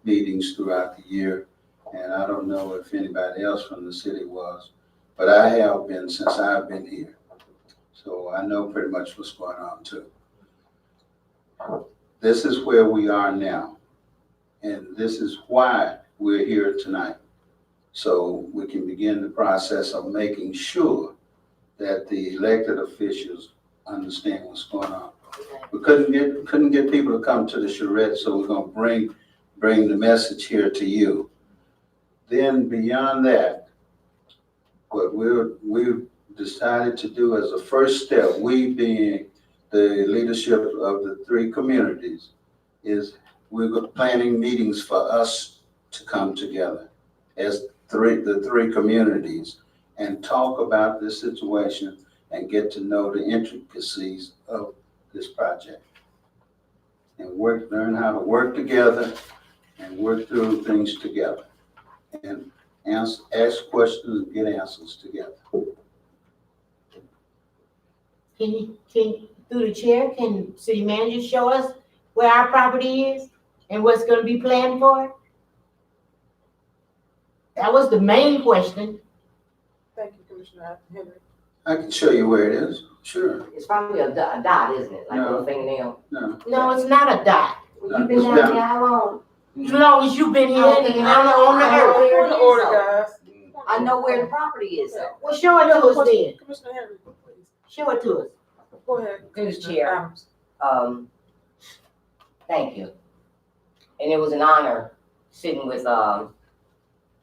meetings throughout the year, and I don't know if anybody else from the city was, but I have been since I've been here. So I know pretty much what's going on too. This is where we are now, and this is why we're here tonight. So we can begin the process of making sure that the elected officials understand what's going on. We couldn't get people to come to the charrette, so we're gonna bring the message here to you. Then beyond that, what we've decided to do as a first step, we being the leadership of the three communities, is we're planning meetings for us to come together as the three communities and talk about this situation and get to know the intricacies of this project. And learn how to work together and work through things together. And ask questions and get answers together. Through the chair, can city manager show us where our property is and what's gonna be planned for it? That was the main question. Thank you, Commissioner Henry. I can show you where it is, sure. It's probably a dot, isn't it? Like a No. little fingernail. No, it's not a dot. You've been down there how long? As long as you've been here on the earth. Point of order, guys. I know where the property is though. Well, show it to us then. Commissioner Henry, please. Show it to us. Go ahead. Through the Commissioner chair. Adams. Thank you. And it was an honor sitting with,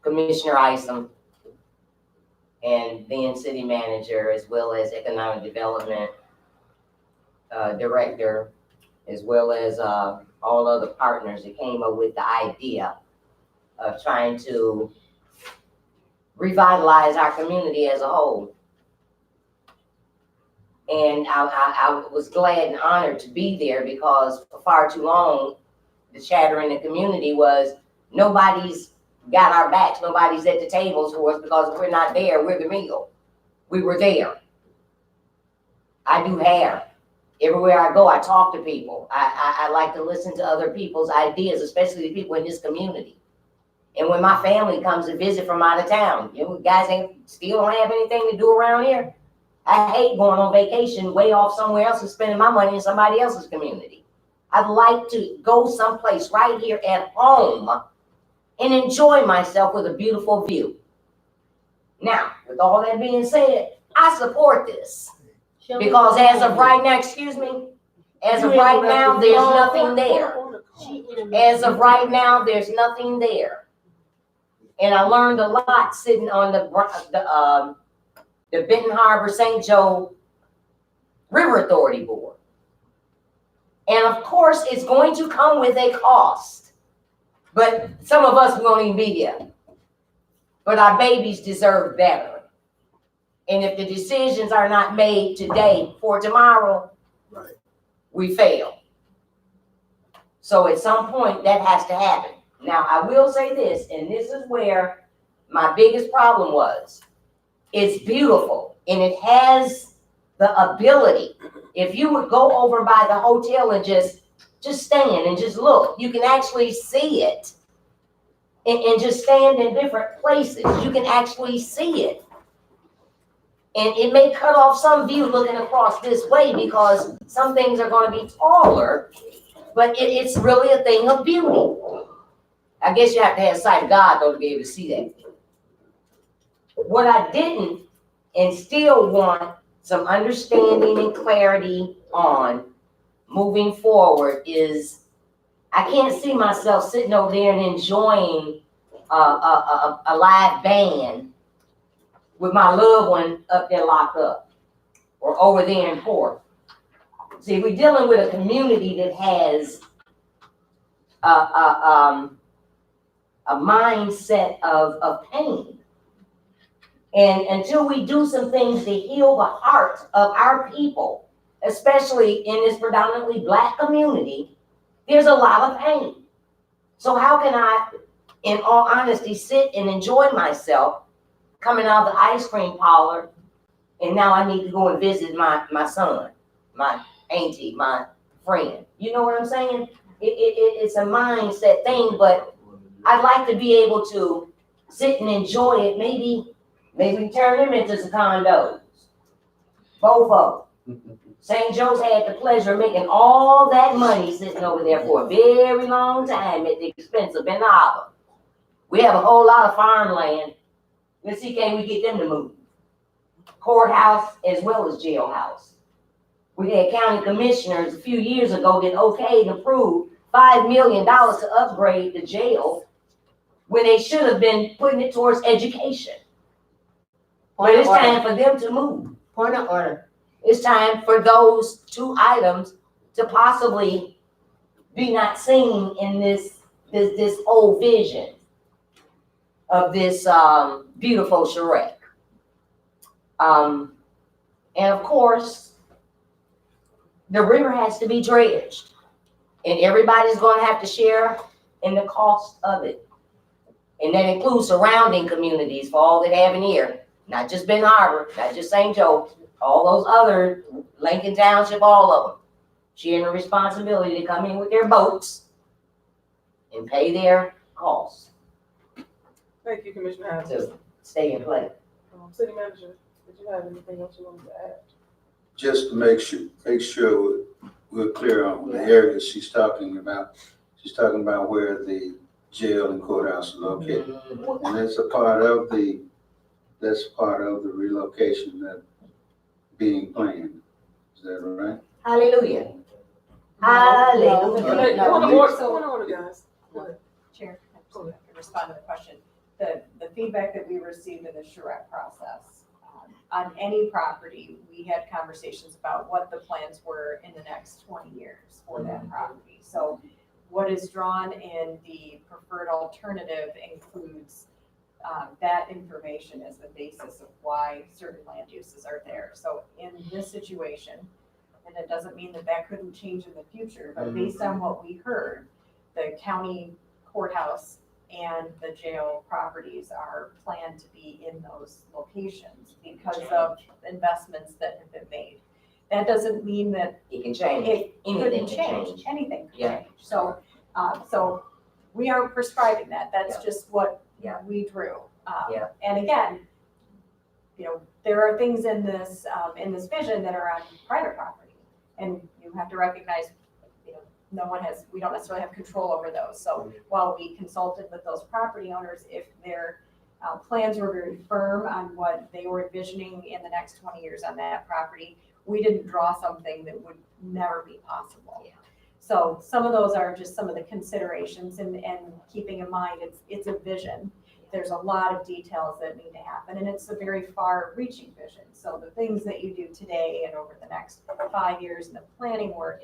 Commissioner Isom and then city manager, as well as economic development, director, as well as, all other partners that came up with the idea of trying to revitalize our community as a whole. And I was glad and honored to be there, because for far too long, the chatter in the community was nobody's got our backs, nobody's at the tables for us, because if we're not there, we're the meal. We were there. I do hair. Everywhere I go, I talk to people. I like to listen to other people's ideas, especially the people in this community. And when my family comes to visit from out of town, you know, guys still don't have anything to do around here. I hate going on vacation way off somewhere else and spending my money in somebody else's community. I'd like to go someplace right here at home and enjoy myself with a beautiful view. Now, with all that being said, I support this. Because as of right now, excuse me, as of right now, there's nothing there. As of right now, there's nothing there. And I learned a lot sitting on the Benton Harbor St. Joe River Authority Board. And of course, it's going to come with a cost. But some of us won't even be there. But our babies deserve better. And if the decisions are not made today for tomorrow, Right. We fail. So at some point that has to happen. Now, I will say this, and this is where my biggest problem was. It's beautiful and it has the ability. If you would go over by the hotel and just stand and just look, you can actually see it. And just stand in different places. You can actually see it. And it may cut off some view looking across this way because some things are gonna be taller, but it's really a thing of beauty. I guess you have to have sight of God though to be able to see that. What I didn't and still want some understanding and clarity on moving forward is I can't see myself sitting over there and enjoying a live band with my loved one up there locked up or over there in port. See, we're dealing with a community that has a mindset of pain. And until we do some things to heal the heart of our people, especially in this predominantly Black community, there's a lot of pain. So how can I, in all honesty, sit and enjoy myself coming out of the ice cream parlor, and now I need to go and visit my son, my auntie, my friend. You know what I'm saying? It's a mindset thing, but I'd like to be able to sit and enjoy it. Maybe turn them into some condos. Both of them. St. Joe's had the pleasure of making all that money sitting over there for a very long time at the expense of Ben Harbor. We have a whole lot of farmland. Let's see, can we get them to move? Courthouse as well as jailhouse. We had county commissioners a few years ago that okayed and approved $5 million to upgrade the jail when they should have been putting it towards education. But it's time for them to move. Point of order. It's time for those two items to possibly be not seen in this whole vision of this beautiful charrette. And of course, the river has to be dredged, and everybody's going to have to share in the cost of it. And that includes surrounding communities for all that have an ear, not just Ben Harbor, not just St. Joe, all those other, Lincoln Township, all of them, sharing the responsibility to come in with their boats and pay their costs Thank you, Commissioner Hines. to stay in place. City Manager, did you have anything else you wanted to add? Just to make sure we're clear on the area she's talking about. She's talking about where the jail and courthouse are located. And that's part of the relocation that being planned. Is that right? Hallelujah. Point Hallelujah. of order, guys. Go ahead. Chair, I can respond to the question. The feedback that we received in the charrette process, on any property, we had conversations about what the plans were in the next 20 years for that property. So what is drawn in the preferred alternative includes that information as the basis of why certain land uses are there. So in this situation, and it doesn't mean that couldn't change in the future, but based on what we heard, the county courthouse and the jail properties are planned to be in those locations because of investments that have been made. That doesn't mean that It can change. it Anything couldn't can change, anything could Yeah. change. So, so we aren't prescribing that, that's just what Yeah. we drew. Yeah. And again, there are things in this vision that are on private property. And you have to recognize, we don't necessarily have control over those. So while we consulted with those property owners, if their plans were very firm on what they were envisioning in the next 20 years on that property, we didn't draw something that would never be possible. Yeah. So some of those are just some of the considerations and keeping in mind it's a vision. There's a lot of details that need to happen, and it's a very far-reaching vision. So the things that you do today and over the next 5 years in the planning work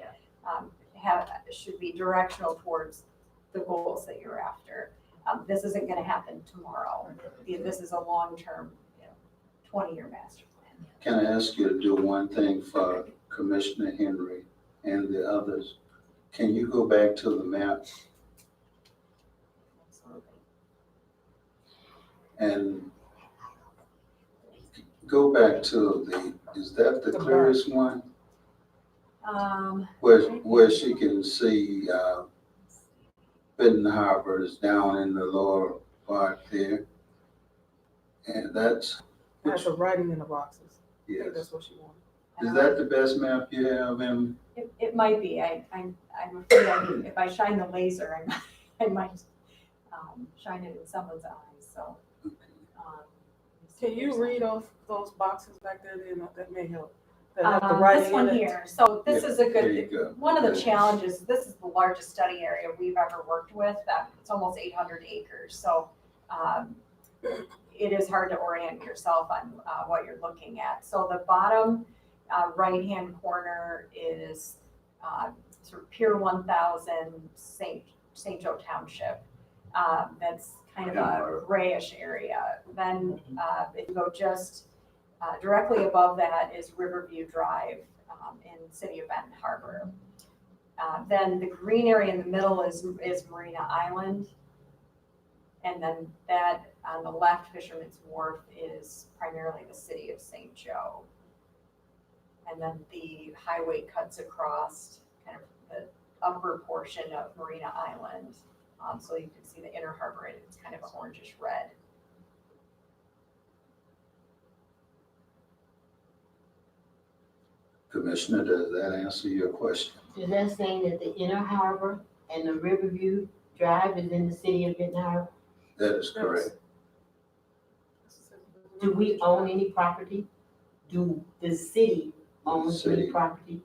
should be directional towards the goals that you're after. This isn't going to happen tomorrow. This is a long-term, 20-year master plan. Can I ask you to do one thing for Commissioner Henry and the others? Can you go back to the map and go back to is that the clearest one? Where she can see Benton Harbor is down in the lower part there. And that's Has the writing in the boxes. think Yes. that's what she wanted. Is that the best map you have, Em? It might be, I'm afraid if I shine the laser, I might, shine it in someone's eyes, so. Can you read off those boxes back there, then that may help? That have the writing This in one it? here, so this is a There you good, go. one of the challenges, this is the largest study area we've ever worked with, it's almost 800 acres, so, it is hard to orient yourself on, what you're looking at. So the bottom, right-hand corner is, sort of Pier 1000 St. Joe Township. That's kind of a grayish area. Then, if you go just, directly above that is Riverview Drive, in the city of Benton Harbor. Then the green area in the middle is Marina Island. And then that on the left, Fisherman's Wharf, is primarily the city of St. Joe. And then the highway cuts across kind of the upper portion of Marina Island. So you can see the inner harbor, and it's kind of an orangish red. Commissioner, does that answer your question? Is that saying that the inner harbor and the Riverview Drive is in the city of Benton Harbor? That is correct. Do we own any property? Do the city own any City. property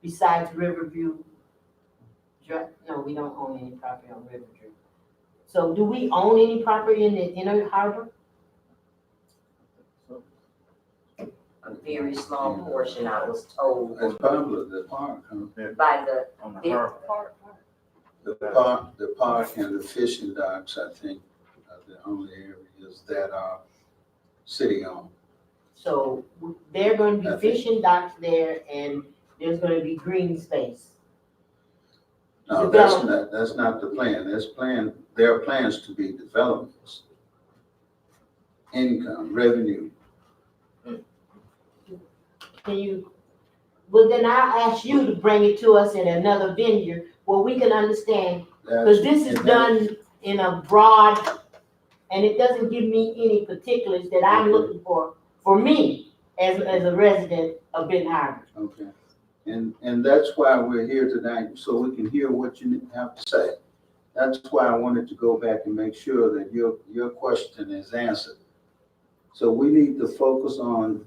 besides Riverview Drive? No, we don't own any property on Riverview. So do we own any property in the inner harbor? A very small portion, I was told, It's probably the park, huh? by the, On the big harbor. part. The park and the fishing docks, I think, are the only areas that are city-owned. So there are going to I be think- fishing docks there, and there's going to be green space. No, that's not the plan. There are plans to be developments, income, revenue. Can you, well, then I'll ask you to bring it to us in another venue where we can understand, because this is done in a broad, and it doesn't give me any particulars that I'm looking for me as a resident of Benton Harbor. Okay, and that's why we're here tonight, so we can hear what you have to say. That's why I wanted to go back and make sure that your question is answered. So we need to focus on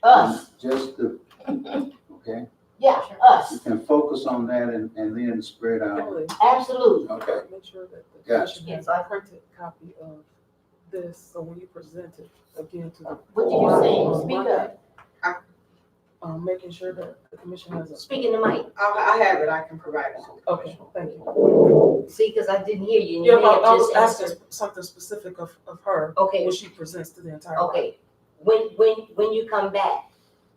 Us, just the, okay? yeah, You us, can focus on that and then spread out. Kelly, absolutely. Okay, make sure that the Gotcha. commission has a printed copy of this, so when you present it again to the. What did you say? Speak up. Making sure that the commission has a. Speak in the mic. I have it, I can provide it. Okay, thank you. See, because I didn't hear you. and Yeah, you may but I have was just asking answered. something specific of her Okay, when she presents to the entire. okay. When you come back,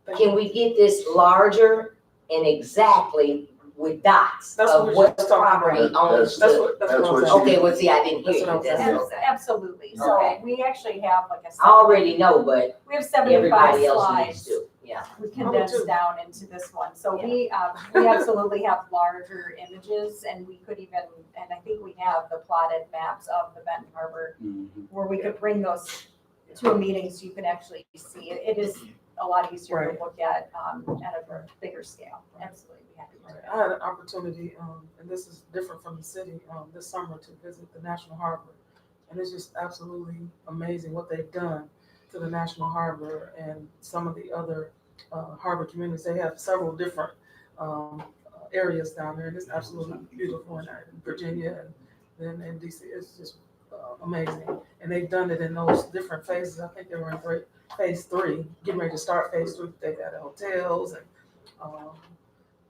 Thank can you. we get this larger and exactly with dots That's of what what we're the talking property about. owns? That's the- what That's I'm what saying. Okay, well, see, I didn't That's hear what you. I'm saying. That's- Absolutely, so Okay. we actually have, like I said. I already know, but We have 75 everybody else needs slides. to, yeah. We condensed too. down into this one, so we absolutely have larger images, and we could even, and I think we have the plotted maps of the Benton Harbor, Mhm. where we could bring those to a meeting so you can actually see it. It is a lot easier Right. to look at a bigger scale, absolutely, we have to do Right. that. I had an opportunity, and this is different from the city, this summer to visit the National Harbor. And it's just absolutely amazing what they've done to the National Harbor and some of the other harbor communities. They have several different areas down there, and it's absolutely beautiful in Virginia and then in DC. It's just amazing. And they've done it in those different phases. I think they were in phase 3, getting ready to start phase 3. They've had hotels and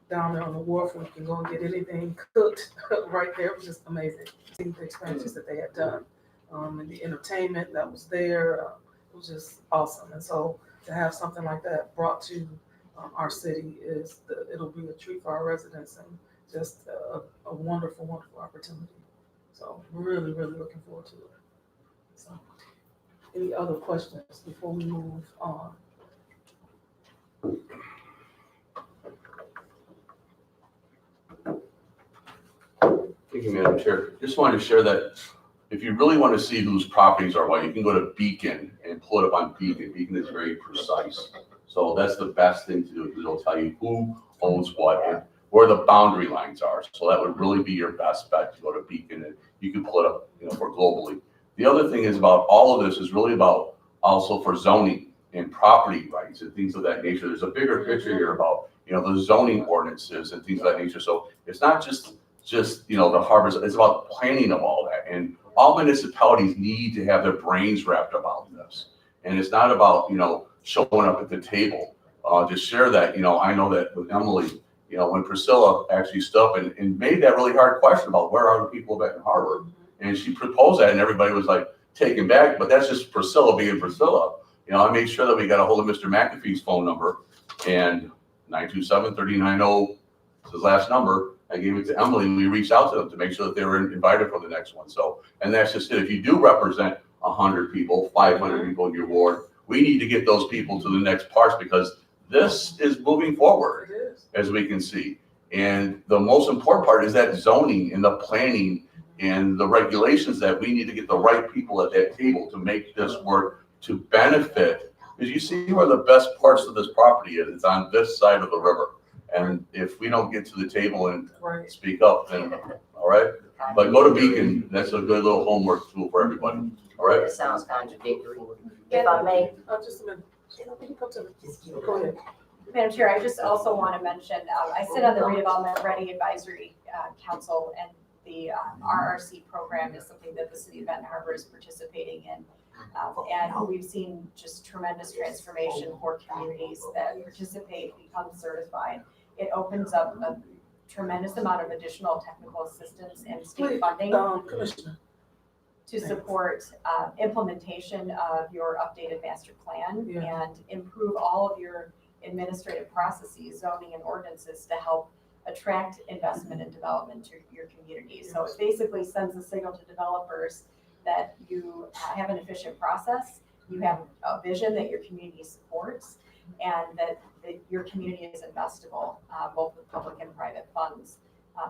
down there on the wharf where you can go and get anything cooked right there. It was just amazing. Seeing the expansions that they had done, and the entertainment that was there, it was just awesome. And so to have something like that brought to our city it'll be a treat for our residents and just a wonderful, wonderful opportunity. So we're really, really looking forward to it. So, any other questions before we move on? Thank you, Madam Chair. Just wanted to share that if you really want to see whose properties are what, you can go to Beacon and pull it up on Beacon. Beacon is very precise. So that's the best thing to do, because it'll tell you who owns what and where the boundary lines are. So that would really be your best bet to go to Beacon, and you can pull it up, for globally. The other thing is about all of this is really about also for zoning and property rights and things of that nature. There's a bigger picture here about, the zoning ordinances and things of that nature. So it's not just the harbors, it's about planning of all that. And all municipalities need to have their brains wrapped about this. And it's not about, showing up at the table. To share that, I know that with Emily, when Priscilla actually stood up and made that really hard question about where are the people of Benton Harbor, and she proposed that, and everybody was like taken back, but that's just Priscilla being Priscilla. I made sure that we got a hold of Mr. McAfee's phone number, and 927-3990 is his last number. I gave it to Emily, and we reached out to them to make sure that they were invited for the next one. So, and that's just it. If you do represent 100 people, 500 people in your ward, we need to get those people to the next parts, because this is moving forward, as we can see. And the most important part is that zoning and the planning and the regulations, that we need to get the right people at that table to make this work to benefit. Because you see where the best parts of this property is, it's on this side of the river. And if we don't get to the table and speak up, then, all right? But go to Beacon, that's a good little homework tool for everybody, all right? It sounds contradictory. If I may, Just a minute. Go ahead. Madam Chair, I just also want to mention, I sit on the Redevelopment Ready Advisory Council, and the RRC program is something that the city of Benton Harbor is participating in. And we've seen just tremendous transformation for communities that participate, become certified. It opens up a tremendous amount of additional technical assistance and state funding Commissioner. to support implementation of your updated master plan and improve all of your administrative processes, zoning and ordinances to help attract investment and development to your community. So it basically sends a signal to developers that you have an efficient process, you have a vision that your community supports, and that your community is investable, both with public and private funds.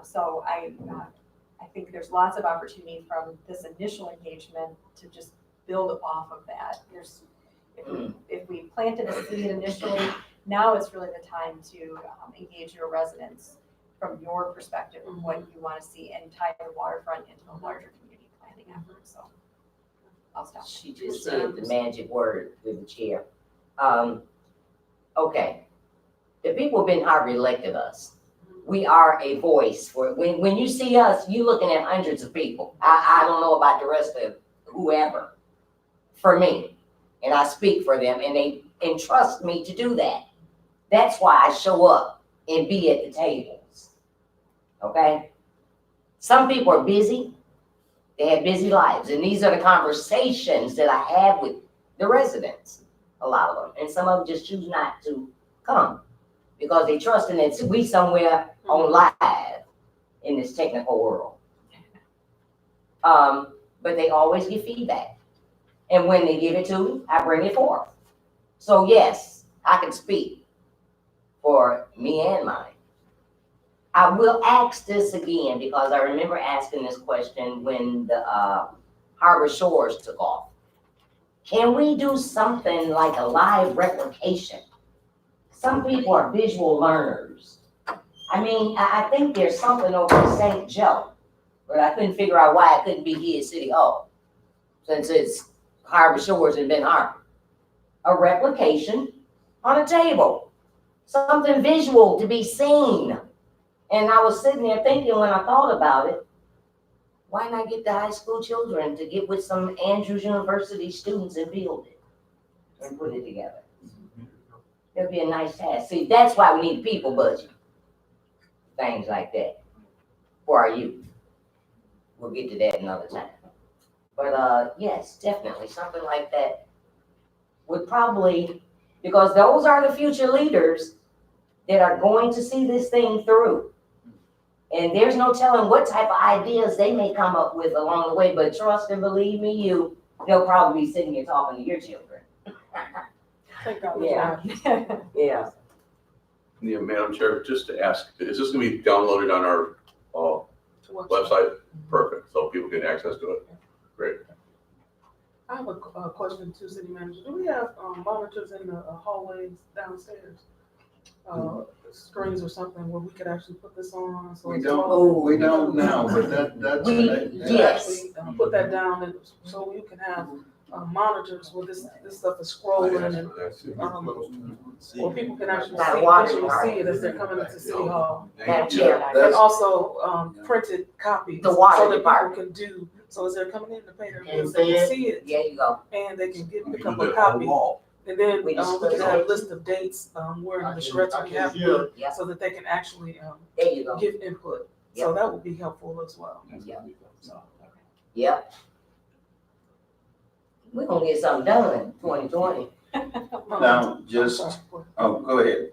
So I think there's lots of opportunity from this initial engagement to just build off of that. If we planted a seed initially, now it's really the time to engage your residents from your perspective of what you want to see and tie the waterfront into a larger community planning effort. So I'll stop. she just said the magic word with the chair. Okay, the people of Benton Harbor elected us. We are a voice for, when you see us, you're looking at hundreds of people. I don't know about the rest of whoever, for me. And I speak for them, and they entrust me to do that. That's why I show up and be at the tables, okay? Some people are busy. They have busy lives, and these are the conversations that I have with the residents, a lot of them. And some of them just choose not to come because they trust in it. We somewhere on live in this technical world. But they always give feedback. And when they give it to me, I bring it forth. So yes, I can speak for me and mine. I will ask this again because I remember asking this question when the Harbor Shores took off. Can we do something like a live replication? Some people are visual learners. I mean, I think there's something over in St. Joe, but I couldn't figure out why it couldn't be here at City Hall, since it's Harbor Shores and Benton Harbor. A replication on a table, something visual to be seen. And I was sitting there thinking when I thought about it, why not get the high school children to get with some Andrews University students and build it and put it together? It'd be a nice task. See, that's why we need a people budget. Things like that for our youth. We'll get to that another time. But yes, definitely something like that would probably, because those are the future leaders that are going to see this thing through. And there's no telling what type of ideas they may come up with along the way, but trust and believe me, they'll probably be sitting here talking to your children. Yeah. Yeah. Yeah, Madam Chair, just to ask, is this gonna be downloaded on our website? Perfect, so people get access to it. Great. I have a question to city manager. Do we have monitors in the hallways downstairs? Screens or something where we could actually put this on? So We it's don't, all- we don't now, but that's. Yes. Actually, put that down and so you can have monitors where this stuff is scrolling and, where people can actually Got a see, water visually card. see it as they're coming into City Hall. That chair. And also, printed copies. The water So that department. people can do, so as they're coming in to pay their Can bills, say they can it. see it There you go. and they can You pick can up do a that whole copy. wall. And then, We just we can put have it- a list of dates, where I the can- charrettes I we can have, hear. Yep. so that they can actually, There you go. give input. So that would be helpful as well. Yep. We're gonna get something done 2020. Now, just, oh, go ahead,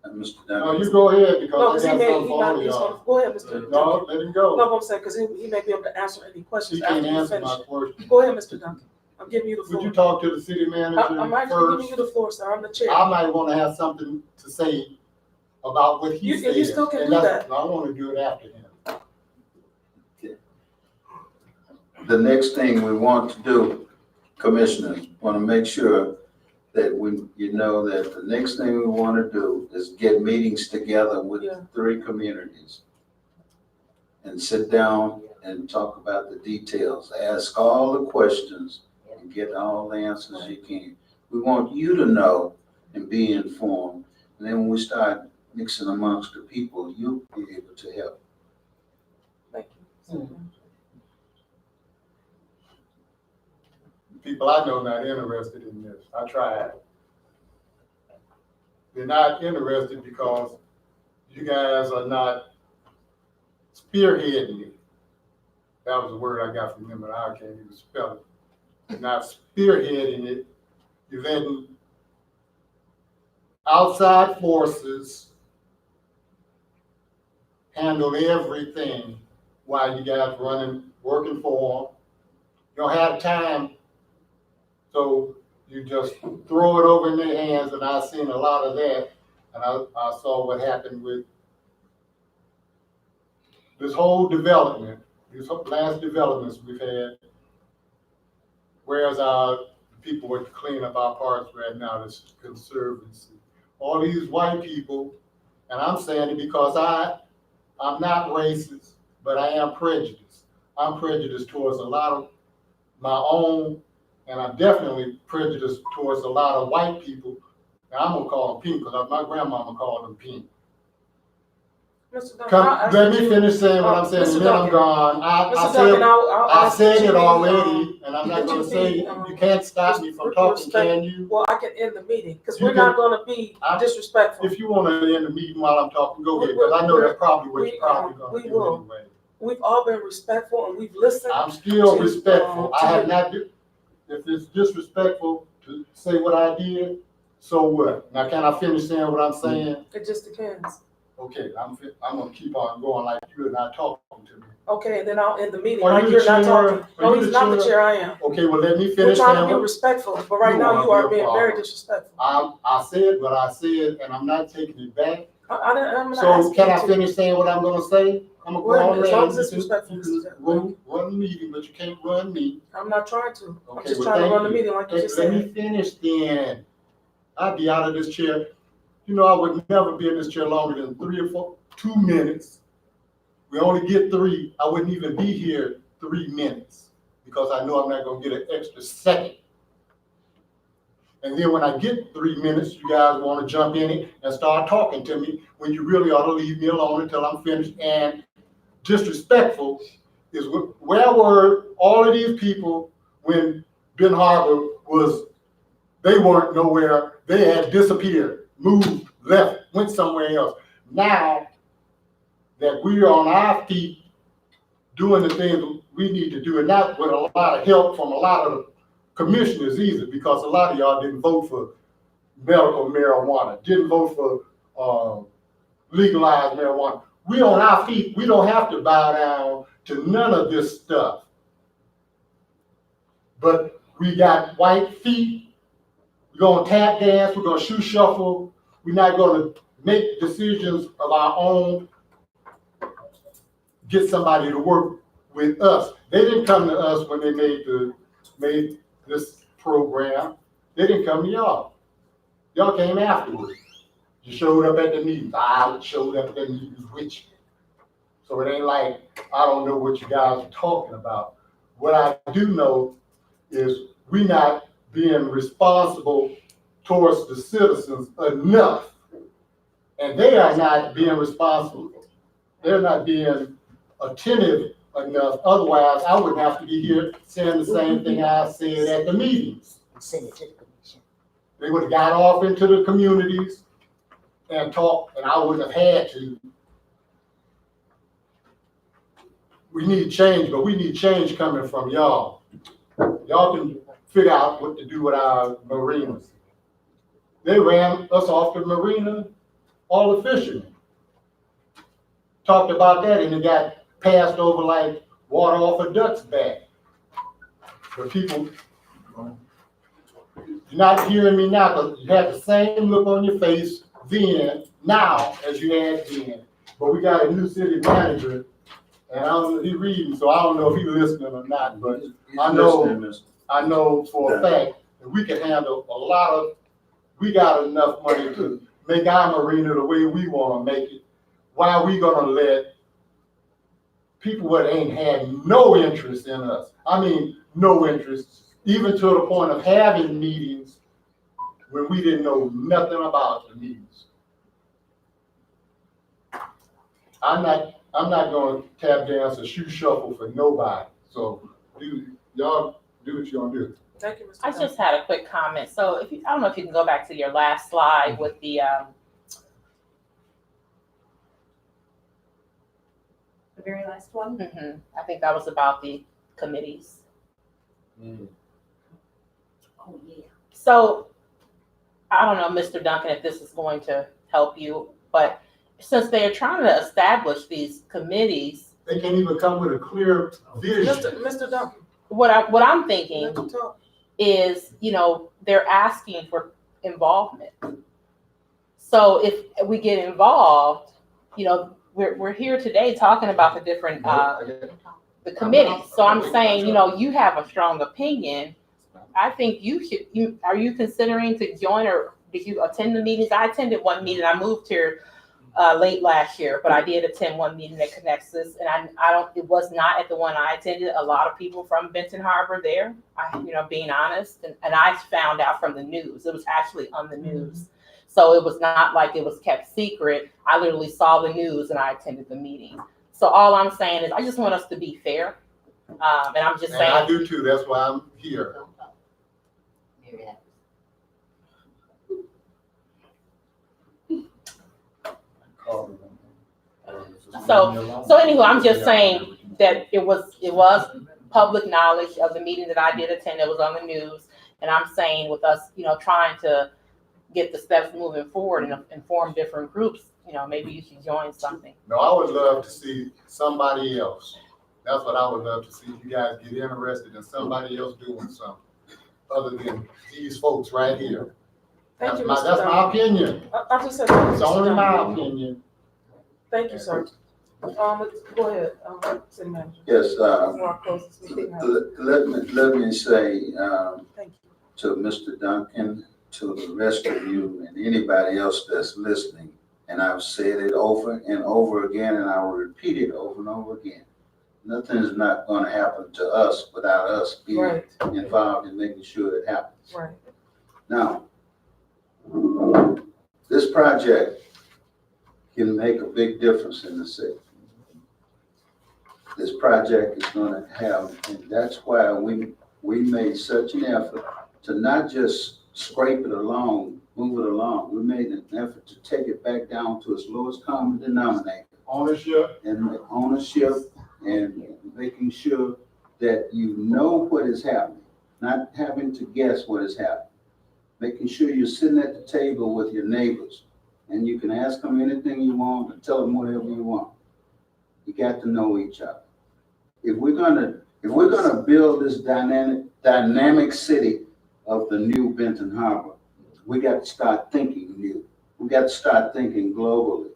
Mr. No, Duncan. you go ahead No, because because I he got may, something for all of y'all. go ahead, Mr. No, Duncan. let him go. No, I'm saying, because he may be able to answer any questions He after can't you answer finish. my question. Go ahead, Mr. Duncan. I'm giving you the Would you floor. talk to the city manager I'm actually giving you first? the floor, sir. I'm the chair. I might wanna have something to say about what he You- said. you still can and do that's- I wanna do it after him. The next thing we want to do, commissioners, want to make sure that you know that the next thing we want to do is get meetings together with Yeah. 3 communities and sit down and talk about the details, ask all the questions and get all the answers you can. We want you to know and be informed. And then when we start mixing amongst the people, you'll be able to help. Thank you. People I know not interested in this. I tried. They're not interested because you guys are not spearheading it. That was the word I got from him, but I can't even spell it. You're not spearheading it. You're letting outside forces handle everything while you guys working for them. You don't have time. So you just throw it over in their hands, and I've seen a lot of that. And I saw what happened with this whole development, these last developments we've had. Whereas our people were to clean up our parks right now, this conservancy. All these white people, and I'm saying it because I'm not racist, but I am prejudiced. I'm prejudiced towards a lot of my own. And I'm definitely prejudiced towards a lot of white people. And I'm gonna call them pink because my grandmama called them pink. Mr. Duncan, I'll ask Let me you- finish saying what I'm saying, Mr. and then I'm Duncan. gone. Mr. I Duncan, I'll I ask said that you it be, already, and I'm not that gonna you say, be, you can't stop me from talking, can you? Well, I can end the meeting, because You we're not gonna be I- disrespectful. If you wanna end the meeting while I'm talking, go ahead, because I know that's probably what we, you're probably we gonna do will. anyway. We've all been respectful and we've listened. I'm still to, respectful. I have to- not, if it's disrespectful to say what I did, so what? Now, can I finish saying what I'm saying? It just depends. Okay, I'm gonna keep on going like you're not talking to me. Okay, and then I'll end the meeting, Are like you you're the not chair? talking. Are No, you he's the not the chair? chair, I am. Okay, well, let me We're finish trying to saying be what respectful, but right You now wanna you are be a being very problem. disrespectful. I said what I said, and I'm not taking it back. I'm not So asking can you I to. finish saying what I'm gonna say? I'm gonna go Well, on as long land. as it's You can respectful, Mr. run the meeting, but you can't run me. I'm not trying to. I'm Okay, just well, trying to thank run the you. meeting like you just Let me said. finish then. I'd be out of this chair. You know, I would never be in this chair longer than 2 minutes. We only get 3. I wouldn't even be here 3 minutes because I know I'm not gonna get an extra second. And then when I get 3 minutes, you guys wanna jump in it and start talking to me when you really ought to leave me alone until I'm finished. And disrespectful is where were all of these people when Ben Harbor they weren't nowhere, they had disappeared, moved, left, went somewhere else. Now that we're on our feet doing the things we need to do, and not with a lot of help from a lot of commissioners either, because a lot of y'all didn't vote for medical marijuana, didn't vote for legalized marijuana. We on our feet, we don't have to bow down to none of this stuff. But we got white feet, we're gonna tap dance, we're gonna shoe shuffle, we're not gonna make decisions of our own, get somebody to work with us. They didn't come to us when they made this program, they didn't come to y'all. Y'all came afterwards. You showed up at the meetings. I showed up at the meetings with you. So it ain't like I don't know what you guys are talking about. What I do know is we not being responsible towards the citizens enough. And they are not being responsible. They're not being attentive enough. Otherwise, I wouldn't have to be here saying the same thing I said at the meetings. Send it to the commission. They would have got off into the communities and talked, and I wouldn't have had to. We need change, but we need change coming from y'all. Y'all can figure out what to do with our marinas. They ran us off the marina, all the fishermen. Talked about that and it got passed over like water off a duck's back. But people, you're not hearing me now, but you had the same look on your face then, now, as you had then. But we got a new city manager, and I don't know, he reading, so I don't know if he's listening or not, but I know for a fact that we can handle a lot of, we got enough money to make our marina the way we want to make it. Why are we gonna let people that ain't had no interest in us? I mean, no interest, even to the point of having meetings when we didn't know nothing about the meetings. I'm not gonna tap dance or shoe shuffle for nobody. So y'all do what you're gonna do. Thank you, Mr. I just had a quick comment. So if you, I don't know if you can go back to your last slide with the very last one. I think that was about the committees. Oh, yeah. So I don't know, Mr. Duncan, if this is going to help you, but since they are trying to establish these committees, They can't even come with a clear vision. Mr. Duncan, what I'm thinking let you talk. is, they're asking for involvement. So if we get involved, we're here today talking about the different the committees. So I'm saying, you have a strong opinion. I think are you considering to join, or did you attend the meetings? I attended one meeting. I moved here late last year, but I did attend one meeting that connects us, and it was not at the one I attended. A lot of people from Benton Harbor there, being honest, and I found out from the news. It was actually on the news. So it was not like it was kept secret. I literally saw the news and I attended the meeting. So all I'm saying is I just want us to be fair. And I'm just saying. I do too, that's why I'm here. So anyway, I'm just saying that it was public knowledge of the meeting that I did attend. It was on the news. And I'm saying with us, trying to get the steps moving forward and inform different groups, maybe you should join something. No, I would love to see somebody else. That's what I would love to see. You guys get interested in somebody else doing something other than these folks right here. Thank you, That's Mr. my opinion. I just said, thank you, It's Mr. only my Duncan. opinion. Thank you, sir. Go ahead, city manager. Yes, Before I close this meeting out. let me say, Thank you. to Mr. Duncan, to the rest of you and anybody else that's listening, and I've said it over and over again, and I will repeat it over and over again. Nothing is not gonna happen to us without us being involved in making sure it happens. Right. Now, this project can make a big difference in the city. This project is gonna have, and that's why we made such an effort to not just scrape it along, move it along. We made an effort to take it back down to its lowest common denominator. Ownership. And ownership and making sure that you know what is happening, not having to guess what is happening. Making sure you're sitting at the table with your neighbors and you can ask them anything you want and tell them whatever you want. You got to know each other. If we're gonna build this dynamic city of the new Benton Harbor, we got to start thinking new. We got to start thinking globally.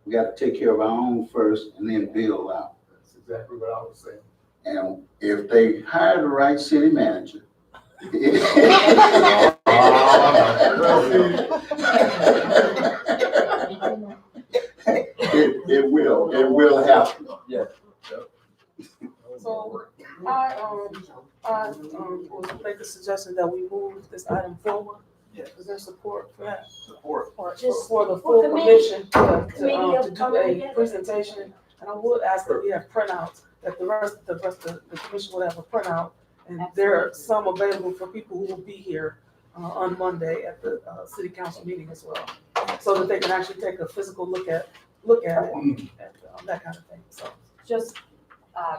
We got to take care of our own first and then build out. That's exactly what I was saying. And if they hire the right city manager It will happen. So I will make a suggestion that we move this item forward. Yes. Is there support for that? Support. Or Just for the full commission to do a together. presentation? And I would ask that we have printouts, that the rest of the commission would have a printout. And there are some available for people who will be here on Monday at the city council meeting as well. So that they can actually take a physical look at it, and that kind of thing, so. Just,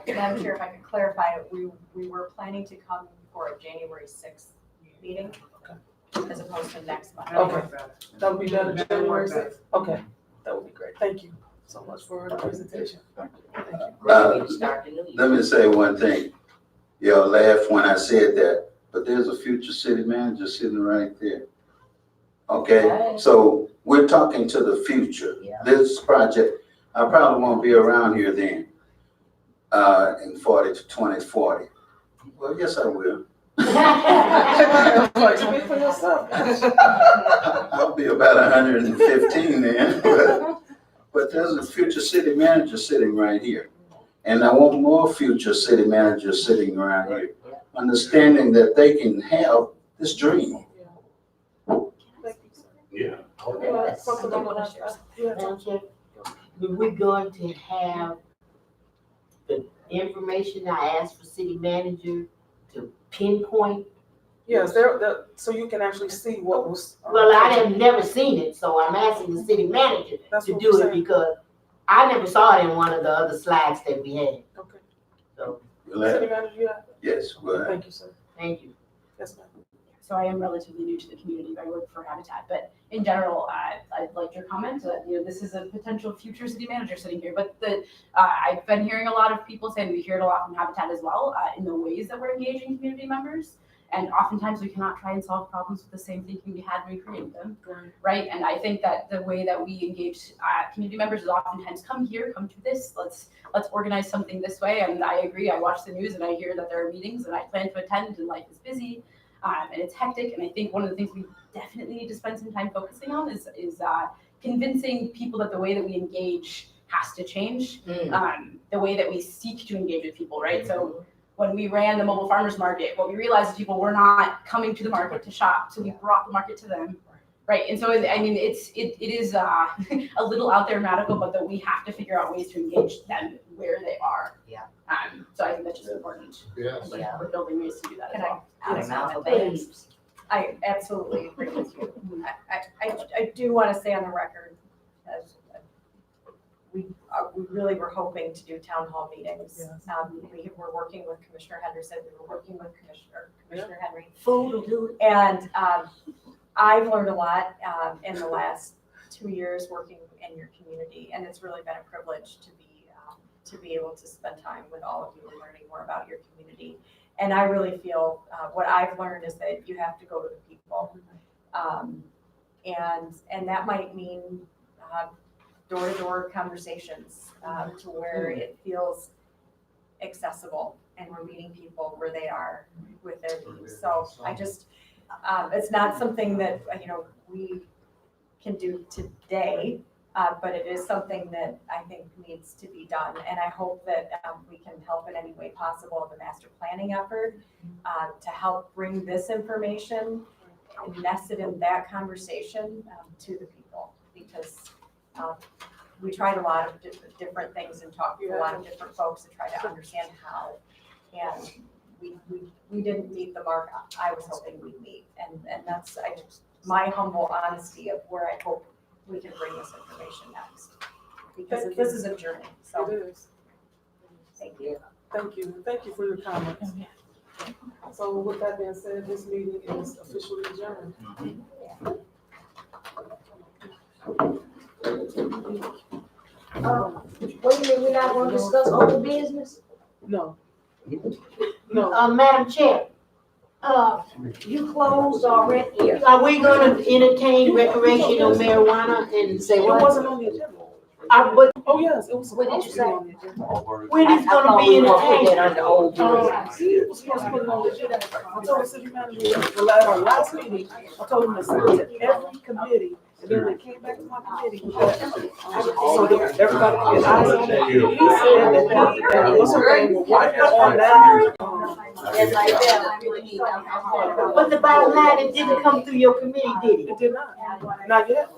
Madam Chair, if I could clarify, we were planning to come for a January 6th meeting as opposed to next month. Okay, that would be better, January 6th? Okay, that would be great. Thank you so much for the presentation. Thank you. Ready to start the new year. Let me say one thing. Y'all laughed when I said that, but there's a future city manager sitting right there. Okay, so we're talking to the future. Yeah. This project, I probably won't be around here then, in 2040. Well, yes, I will. Speak for yourself. I'll be about 115 then, but there's a future city manager sitting right here. And I want more future city managers sitting around here, understanding that they can have this dream. Yeah. Madam Chair, are we going to have the information I asked for city manager to pinpoint? Yes, so you can actually see what was. Well, I have never seen it, so I'm asking the city manager That's to what do we're it saying. because I never saw it in one of the other slides that we had. Okay. So, City manager, you have? Yes, well, Thank you, sir. thank you. Yes, ma'am. So I am relatively new to the community. I work for Habitat, but in general, I liked your comment. This is a potential future city manager sitting here. But I've been hearing a lot of people say, and we hear it a lot from Habitat as well, in the ways that we're engaging community members. And oftentimes we cannot try and solve problems with the same thinking we had when we created them, right? And I think that the way that we engage community members is oftentimes come here, come to this, let's organize something this way. And I agree. I watch the news and I hear that there are meetings and I plan to attend, and life is busy. And it's hectic, and I think one of the things we definitely need to spend some time focusing on is convincing people that the way that we engage has to change, the way that we seek to engage with people, right? So when we ran the mobile farmers market, what we realized is people were not coming to the market to shop, so we brought the market to them, right? And so I mean, it is a little out there radical, but that we have to figure out ways to engage them where they are. Yeah. So I think that's just important. Yes. Yeah. We're building ways to do that as Can I- well. Out of mouth of babes. I absolutely agree with you. I do want to say on the record, as we really were hoping to do town hall meetings. We were working with Commissioner Henderson, we were working with Commissioner Henry. Food will do it. And I've learned a lot in the last 2 years working in your community, and it's really been a privilege to be able to spend time with all of you and learning more about your community. And I really feel what I've learned is that you have to go to the people, and that might mean door-to-door conversations to where it feels accessible and we're meeting people where they are with their needs. So I just, it's not something that, we can do today, but it is something that I think needs to be done. And I hope that we can help in any way possible in the master planning effort to help bring this information and nest it in that conversation to the people, because we tried a lot of different things and talked to a lot of different folks to try to understand how, and we didn't meet the mark I was hoping we'd meet, and that's my humble honesty of where I hope we can bring this information next, because this is a journey. So It is. thank you. Thank you. Thank you for your comments. So with that being said, this meeting is officially adjourned. Wait a minute, we're not gonna discuss old business? No. No. Madam Chair, You closed already here. are we gonna entertain recreational marijuana and say It what? wasn't on the agenda. But Oh, yes, it was What did supposed you to be say? on the agenda. when it's I gonna thought be we in were the gonna put that tank? under old business. He was supposed to put it on the agenda. I told the city manager, our last meeting, I told him to send it to every committee. And then when it came back to my committee, so that everybody could get eyes on it. He said that what's her name, will work on that. But the bottom line, it didn't come through your committee, did it? It did not, not yet.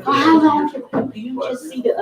How long, do you just see the